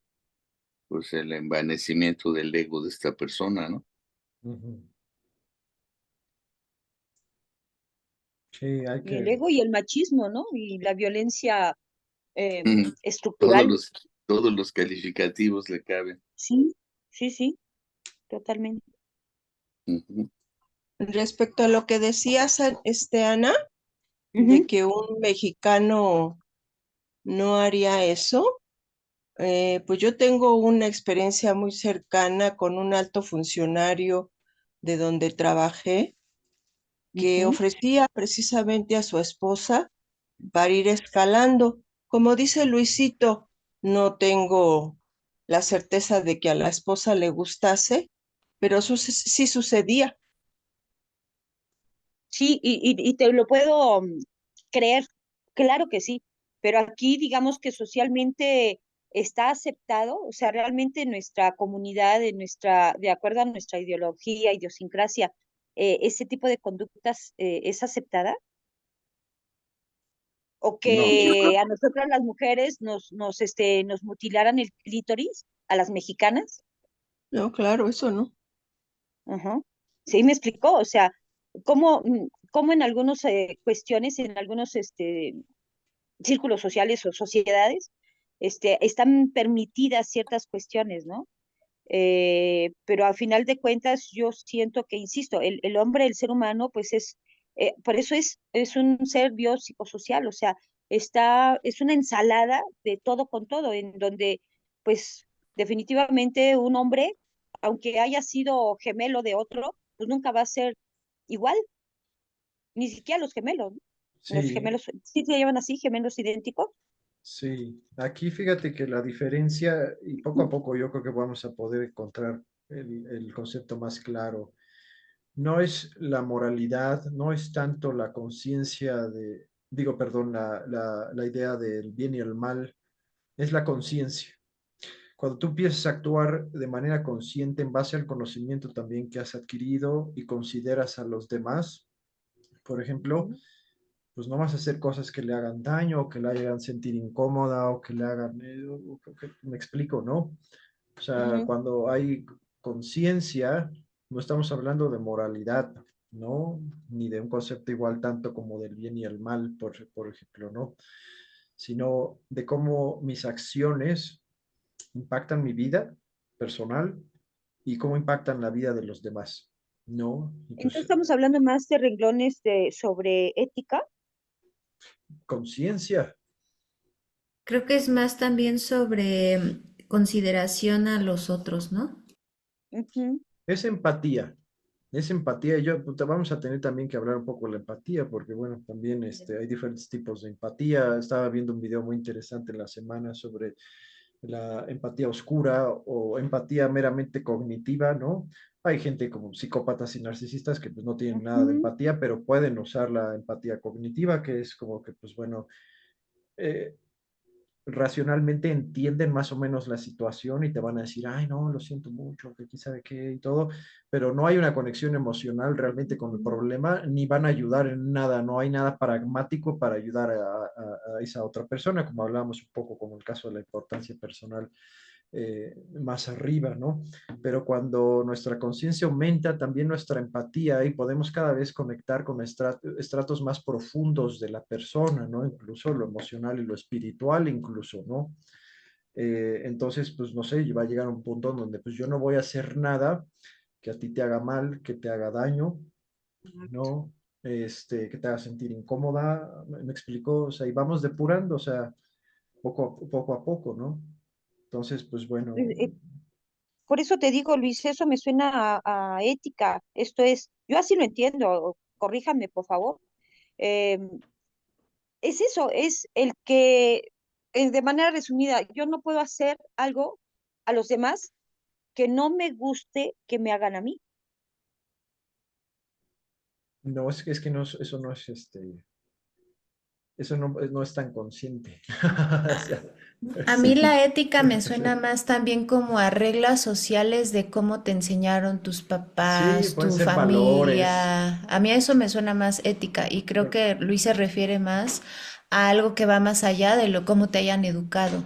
pues el envanecimiento del ego de esta persona, ¿no? Ujú. Sí, hay Y el que, ego y el machismo, ¿no? Y la violencia Todos estructural. los, todos los calificativos le caben. Sí, sí, sí, totalmente. Ujú. Respecto a lo que decías, Ana, de Ujú, que un mexicano no haría eso, pues yo tengo una experiencia muy cercana con un alto funcionario de donde trabajé, que ujú. ofrecía precisamente a su esposa para ir escalando. Como dice Luisito, no tengo la certeza de que a la esposa le gustase, pero eso sí sucedía. Sí, y te lo puedo creer, claro que sí, pero aquí digamos que socialmente está aceptado, o sea, realmente en nuestra comunidad, de acuerdo a nuestra ideología, idiosincrasia, ese tipo de conductas es aceptada, o No, yo creo que a nosotras las mujeres nos mutilaran el clítoris, a las mexicanas. No, claro, eso no. Ajá. Sí, me explicó, o sea, cómo en algunas cuestiones, en algunos círculos sociales o sociedades, están permitidas ciertas cuestiones, ¿no? Pero al final de cuentas yo siento que, insisto, el hombre, el ser humano, pues por eso es un ser biopsicosocial, o sea, es una ensalada de todo con todo, en donde, pues, definitivamente un hombre, aunque haya sido gemelo de otro, pues nunca va a ser igual, ni siquiera los gemelos, ¿no? Los Sí, gemelos, sí se llaman así, gemelos idénticos. sí. Aquí fíjate que la diferencia, y poco a poco yo creo que vamos a poder encontrar el concepto más claro. No es la moralidad, no es tanto la conciencia de, digo, perdón, la idea del bien y el mal, es la conciencia. Cuando tú empiezas a actuar de manera consciente en base al conocimiento también que has adquirido y consideras a los demás, por ejemplo, Ujú, pues no vas a hacer cosas que le hagan daño o que la hagan sentir incómoda o que le hagan, me explico, ¿no? O sea, ujú. cuando hay conciencia, no estamos hablando de moralidad, ¿no? Ni de un concepto igual tanto como del bien y el mal, por ejemplo, ¿no? Sino de cómo mis acciones impactan mi vida personal y cómo impactan la vida de los demás, ¿no? Y Entonces pues estamos hablando más de renglones sobre ética. conciencia. Creo que es más también sobre consideración a los otros, ¿no? Ujú, Es empatía. Es empatía. Y yo, puta, vamos a tener también que hablar un poco de la empatía, porque bueno, también hay diferentes tipos de empatía. Estaba viendo un video muy interesante en la semana sobre la empatía oscura o empatía meramente cognitiva, ¿no? Hay gente como psicópatas y narcisistas que pues no tienen nada de ujú. empatía, pero pueden usar la empatía cognitiva, que es como que pues bueno, eh, racionalmente entienden más o menos la situación y te van a decir, ay, no, lo siento mucho, que quién sabe qué y todo, pero no hay una conexión emocional realmente con el problema, ni van a ayudar en nada, no hay nada pragmático para ayudar a esa otra persona, como hablábamos un poco como el caso de la importancia personal más arriba, ¿no? Pero cuando nuestra conciencia aumenta, también nuestra empatía y podemos cada vez conectar con estratos más profundos de la persona, ¿no? Incluso lo emocional y lo espiritual, incluso, ¿no? Entonces, pues no sé, va a llegar un punto en donde pues yo no voy a hacer nada que a ti te haga mal, que te haga daño, ¿no? Que te haga sentir incómoda, me explico, o sea, y vamos depurando, o sea, poco a poco, ¿no? Entonces, pues bueno, Eh, eh, Por eso te digo, Luis, eso me suena a ética. Esto es, yo así lo entiendo, corríjame, por favor. Eh, es eso, es el que, de manera resumida, yo no puedo hacer algo a los demás que no me guste que me hagan a mí. no, es que no, eso no es eso no, no es tan consciente. O sea, A mí sí, la ética me suena más también como a reglas sociales de cómo te enseñaron tus sí, papás, pueden tu ser valores. familia. A mí a eso me suena más ética y creo que Luis se refiere más a algo que va más allá de lo cómo te hayan educado.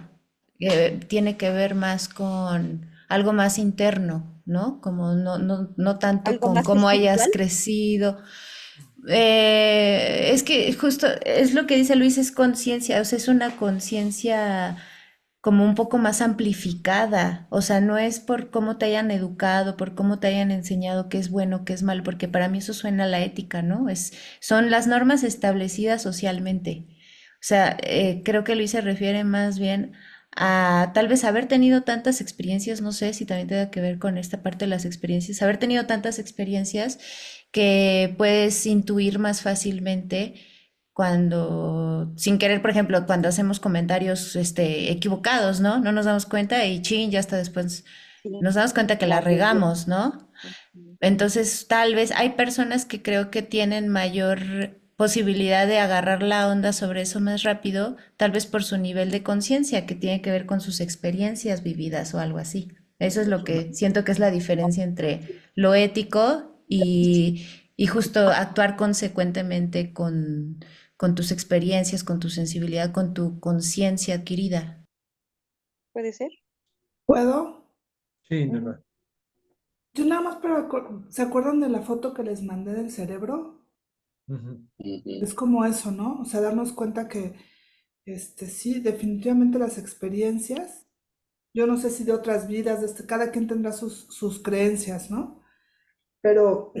Tiene que ver más con algo más interno, ¿no? Como no tanto Algo con más cómo hayas espiritual, crecido. Es que justo es lo que dice Luis, es conciencia, o sea, es una conciencia como un poco más amplificada, o sea, no es por cómo te hayan educado, por cómo te hayan enseñado qué es bueno, qué es malo, porque para mí eso suena a la ética, ¿no? Son las normas establecidas socialmente. O sea, creo que Luis se refiere más bien a tal vez haber tenido tantas experiencias, no sé si también tenga que ver con esta parte de las experiencias, haber tenido tantas experiencias que puedes intuir más fácilmente cuando, sin querer, por ejemplo, cuando hacemos comentarios, equivocados, ¿no? No nos damos cuenta y chin, ya hasta después sí, nos damos cuenta que la la regué. regamos, ¿no? Ujú. Entonces, tal vez hay personas que creo que tienen mayor posibilidad de agarrar la onda sobre eso más rápido, tal vez por su nivel de conciencia, que tiene que ver con sus experiencias vividas o algo así. Eso es lo que siento que es la diferencia entre lo ético y justo actuar consecuentemente con tus experiencias, con tu sensibilidad, con tu conciencia adquirida. ¿Puede ser? ¿Puedo? Sí, de Ujú. verdad. Yo nada más ¿se acuerdan de la foto que les mandé del cerebro? Ujú. Es como eso, ¿no? O sea, darnos cuenta que, sí, definitivamente las experiencias, yo no sé si de otras vidas, cada quien tendrá sus creencias, ¿no? Pero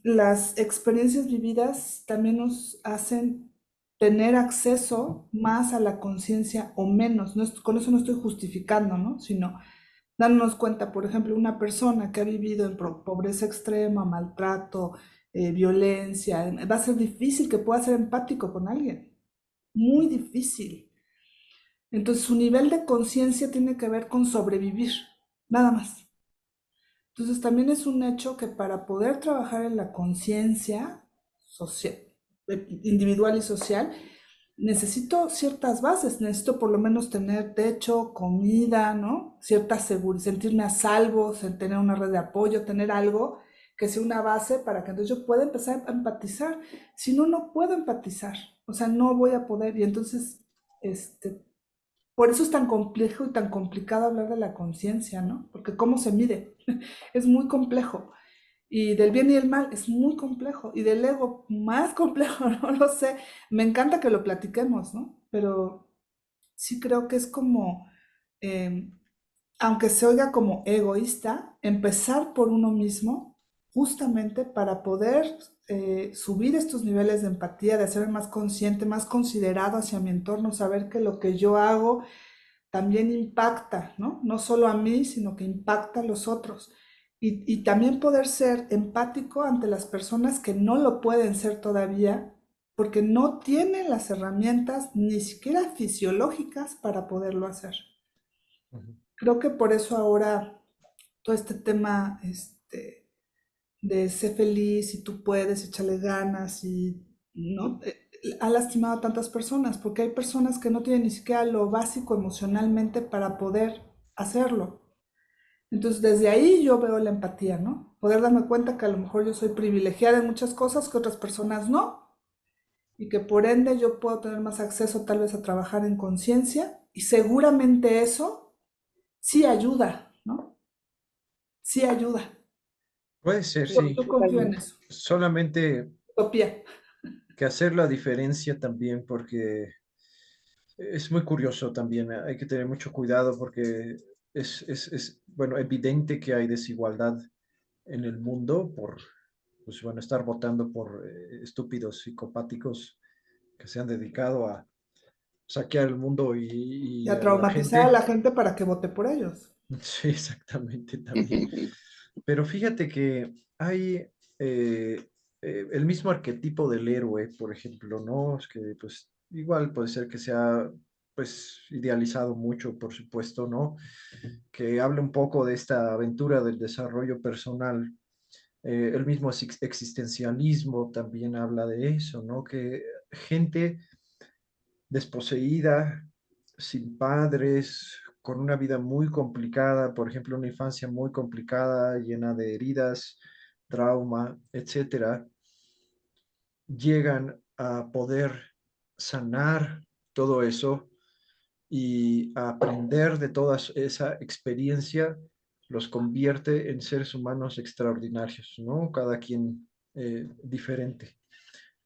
las experiencias vividas también nos hacen tener acceso más a la conciencia o menos. Con eso no estoy justificando, ¿no? Sino dándonos cuenta, por ejemplo, una persona que ha vivido en pobreza extrema, maltrato, violencia, va a ser difícil que pueda ser empático con alguien. Muy difícil. Entonces, su nivel de conciencia tiene que ver con sobrevivir, nada más. Entonces también es un hecho que para poder trabajar en la conciencia social, individual y social, necesito ciertas bases, necesito por lo menos tener techo, comida, ¿no? Cierta seguridad, sentirme a salvo, tener una red de apoyo, tener algo que sea una base para que entonces yo pueda empezar a empatizar. Si no, no puedo empatizar, o sea, no voy a poder. Y entonces, por eso es tan complejo y tan complicado hablar de la conciencia, ¿no? Porque ¿cómo se mide? Es muy complejo. Y del bien y el mal es muy complejo. Y del ego más complejo, no lo sé. Me encanta que lo platiquemos, ¿no? Pero sí creo que es como, eh, aunque se oiga como egoísta, empezar por uno mismo justamente para poder subir estos niveles de empatía, de hacerme más consciente, más considerado hacia mi entorno, saber que lo que yo hago también impacta, ¿no? No solo a mí, sino que impacta a los otros. Y también poder ser empático ante las personas que no lo pueden ser todavía, porque no tienen las herramientas ni siquiera fisiológicas para poderlo hacer. Ujú. Creo que por eso ahora todo este tema de ser feliz y tú puedes, echarle ganas y no ha lastimado a tantas personas, porque hay personas que no tienen ni siquiera lo básico emocionalmente para poder hacerlo. Entonces, desde ahí yo veo la empatía, ¿no? Poder darme cuenta que a lo mejor yo soy privilegiada en muchas cosas que otras personas no, y que por ende yo puedo tener más acceso tal vez a trabajar en conciencia, y seguramente eso sí ayuda, ¿no? Sí ayuda. Puede ser, Sí, sí. Yo confío en totalmente. eso. Solamente Utopía. que hacer la diferencia también, porque es muy curioso también. Hay que tener mucho cuidado porque es, bueno, evidente que hay desigualdad en el mundo por, pues bueno, estar votando por estúpidos psicopáticos que se han dedicado a saquear el mundo Y y a a la traumatizar a gente. la gente para que vote por ellos. Sí, exactamente también. Pero fíjate que hay el mismo arquetipo del héroe, por ejemplo, ¿no? Es que pues igual puede ser que sea pues idealizado mucho, por supuesto, ¿no? Que hable un poco de esta aventura del desarrollo personal. El mismo existencialismo también habla de eso, ¿no? Que gente desposeída, sin padres, con una vida muy complicada, por ejemplo, una infancia muy complicada, llena de heridas, trauma, etcétera, llegan a poder sanar todo eso y a aprender de toda esa experiencia los convierte en seres humanos extraordinarios, ¿no? Cada quien diferente.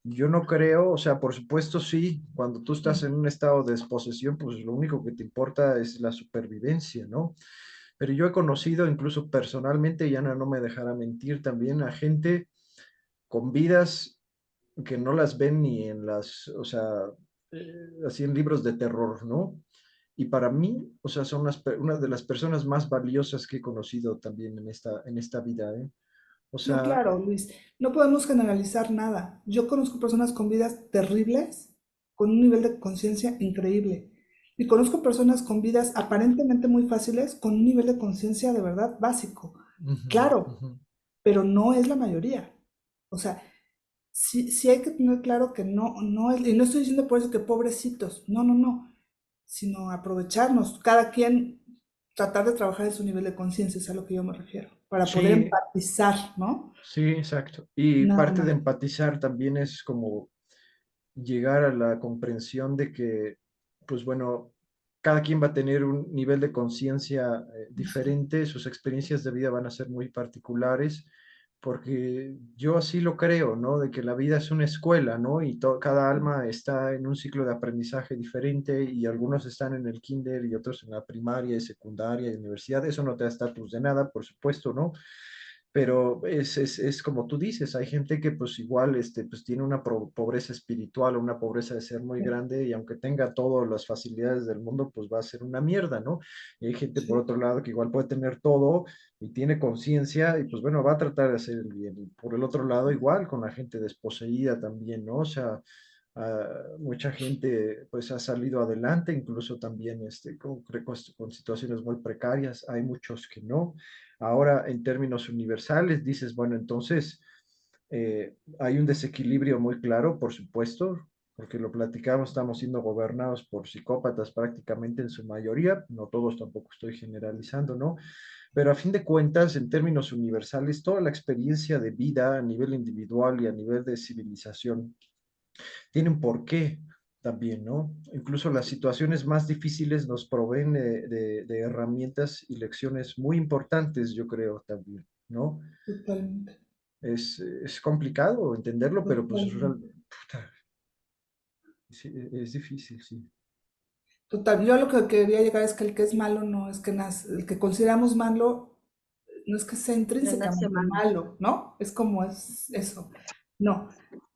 Yo no creo, o sea, por supuesto sí, cuando tú estás en un estado de desposesión, pues lo único que te importa es la supervivencia, ¿no? Pero yo he conocido incluso personalmente, y Ana no me dejará mentir también, a gente con vidas que no las ven ni en las, o sea, así en libros de terror, ¿no? Y para mí, o sea, son una de las personas más valiosas que he conocido también en esta vida, ¿eh? O No, sea, claro, Luis, no podemos generalizar nada. Yo conozco personas con vidas terribles, con un nivel de conciencia increíble. Y conozco personas con vidas aparentemente muy fáciles, con un nivel de conciencia de verdad básico. ujú, Claro, ujú. pero no es la mayoría. O sea, sí, sí hay que tener claro que y no estoy diciendo por eso que pobrecitos, no, sino aprovecharnos, cada quien tratar de trabajar en su nivel de conciencia, es a lo que yo me refiero, para poder Sí, empatizar, ¿no? sí, exacto. Y Nada parte de más. empatizar también es como llegar a la comprensión de que, pues bueno, cada quien va a tener un nivel de conciencia diferente, sus experiencias de vida van a ser muy particulares, porque yo así lo creo, ¿no? De que la vida es una escuela, ¿no? Y cada alma está en un ciclo de aprendizaje diferente y algunos están en el kinder y otros en la primaria y secundaria y universidad. Eso no te da estatus de nada, por supuesto, ¿no? Pero es como tú dices, hay gente que pues igual pues tiene una pobreza espiritual o una pobreza de ser muy Sí, grande y aunque tenga todas las facilidades del mundo, pues va a ser una mierda, ¿no? Y hay gente por sí, otro lado que igual puede tener todo y tiene conciencia y pues bueno, va a tratar de hacer el bien. Y por el otro lado igual con la gente desposeída también, ¿no? O sea, mucha gente pues ha salido adelante, incluso también con situaciones muy precarias, hay muchos que no. Ahora, en términos universales, dices, bueno, entonces hay un desequilibrio muy claro, por supuesto, porque lo platicamos, estamos siendo gobernados por psicópatas prácticamente en su mayoría, no todos tampoco estoy generalizando, ¿no? Pero a fin de cuentas, en términos universales, toda la experiencia de vida a nivel individual y a nivel de civilización tiene un porqué también, ¿no? Incluso las situaciones más difíciles nos proveen de herramientas y lecciones muy importantes, yo creo también, ¿no? totalmente, Es complicado entenderlo, pero pues totalmente. puta, sí, es difícil, sí. Total, yo a lo que quería llegar es que el que es malo no es que nace, el que consideramos malo no es que sea No nace intrínsecamente malo. malo, ¿no? Es como es eso. No,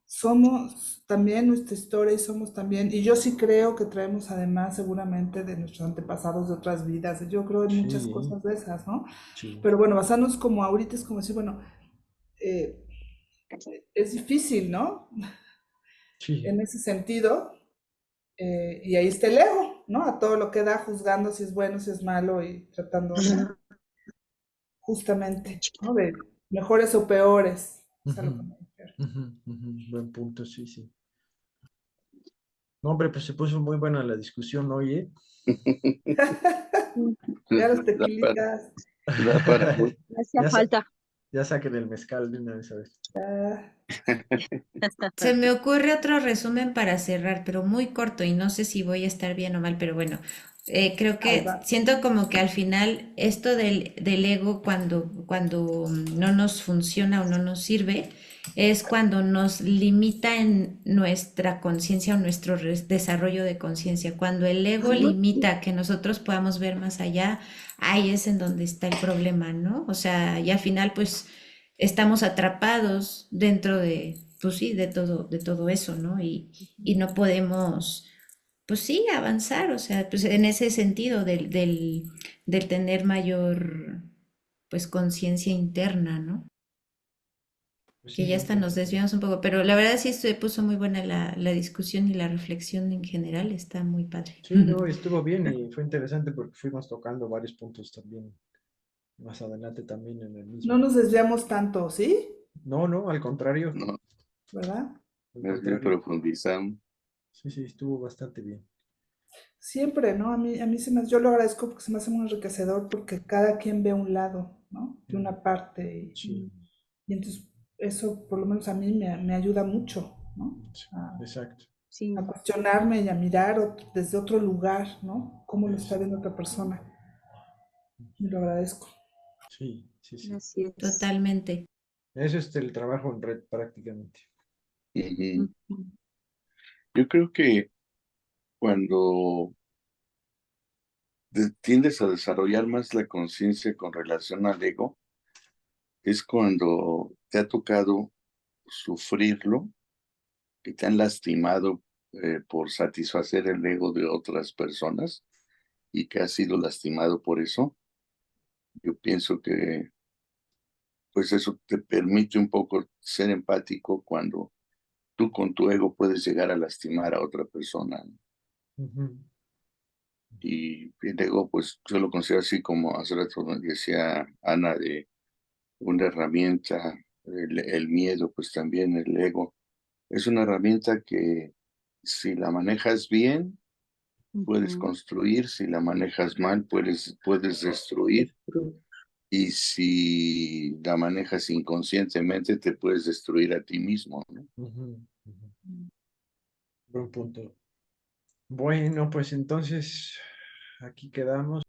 somos también nuestra historia y somos también, y yo sí creo que traemos además seguramente de nuestros antepasados de otras vidas, yo creo en muchas Sí, cosas de esas, ¿no? sí, Pero bueno, basarnos como ahorita es como decir, bueno, eh, es difícil, ¿no? sí. En ese sentido, y ahí está el ego, ¿no? A todo lo que da, juzgando si es bueno, si es malo y tratando, ¿no? Justamente, ¿no? De mejores o peores, es a Ujú, lo que me refiero. ujú, ujú. Buen punto, sí, sí. No, hombre, pues se puso muy buena la discusión, oye. Ya los Da para, tequilitas, da para mucho. Me hacía Ya, falta. ya saquen el mezcal de una vez, ¿sabes? ah, Se me ocurre otro resumen para cerrar, pero muy corto y no sé si voy a estar bien o mal, pero bueno, creo ahí que va. siento como que al final esto del ego cuando no nos funciona o no nos sirve es cuando nos limita en nuestra conciencia o nuestro desarrollo de conciencia. Cuando el ego limita que nosotros podamos ver más allá, ahí es en donde está el problema, ¿no? O sea, y al final pues estamos atrapados dentro de, pues sí, de todo eso, ¿no? Y no podemos, pues sí, avanzar, o sea, pues en ese sentido del tener mayor, pues conciencia interna, ¿no? Pues Que sí, ya sí, hasta nos desviamos un poco, pero la verdad sí se puso muy buena la discusión y la reflexión en general, está muy padre. sí, no, estuvo bien y fue interesante porque fuimos tocando varios puntos también más adelante también en el No mismo. nos desviamos tanto, ¿sí? No, no, al contrario, No, ¿Verdad? al más bien contrario. profundizamos. Sí, sí, estuvo bastante bien. Siempre, ¿no? A mí yo lo agradezco porque se me hace muy enriquecedor porque cada quien ve un lado, ¿no? De Mm, una parte sí, y entonces eso por lo menos a mí me ayuda mucho, ¿no? sí, A, exacto. a Sí, cuestionarme y a mirar desde otro lugar, ¿no? Cómo lo está Eso. viendo otra persona. Y lo agradezco. Sí, sí, sí. así es. Totalmente. Eso es el trabajo en red prácticamente. Ujú. Ujú. Yo creo que cuando tiendes a desarrollar más la conciencia con relación al ego, es cuando te ha tocado sufrirlo, que te han lastimado por satisfacer el ego de otras personas y que has sido lastimado por eso. Yo pienso que pues eso te permite un poco ser empático cuando tú con tu ego puedes llegar a lastimar a otra persona. Ujú. Y el ego, pues yo lo considero así como hace rato decía Ana, de una herramienta, el miedo, pues también el ego Es una herramienta que si la manejas bien, puedes Ujú. construir, si la manejas mal, puedes destruir, y si la manejas inconscientemente, te puedes destruir a ti mismo, ¿no? Ujú, ujú. Buen punto. Bueno, pues entonces aquí quedamos.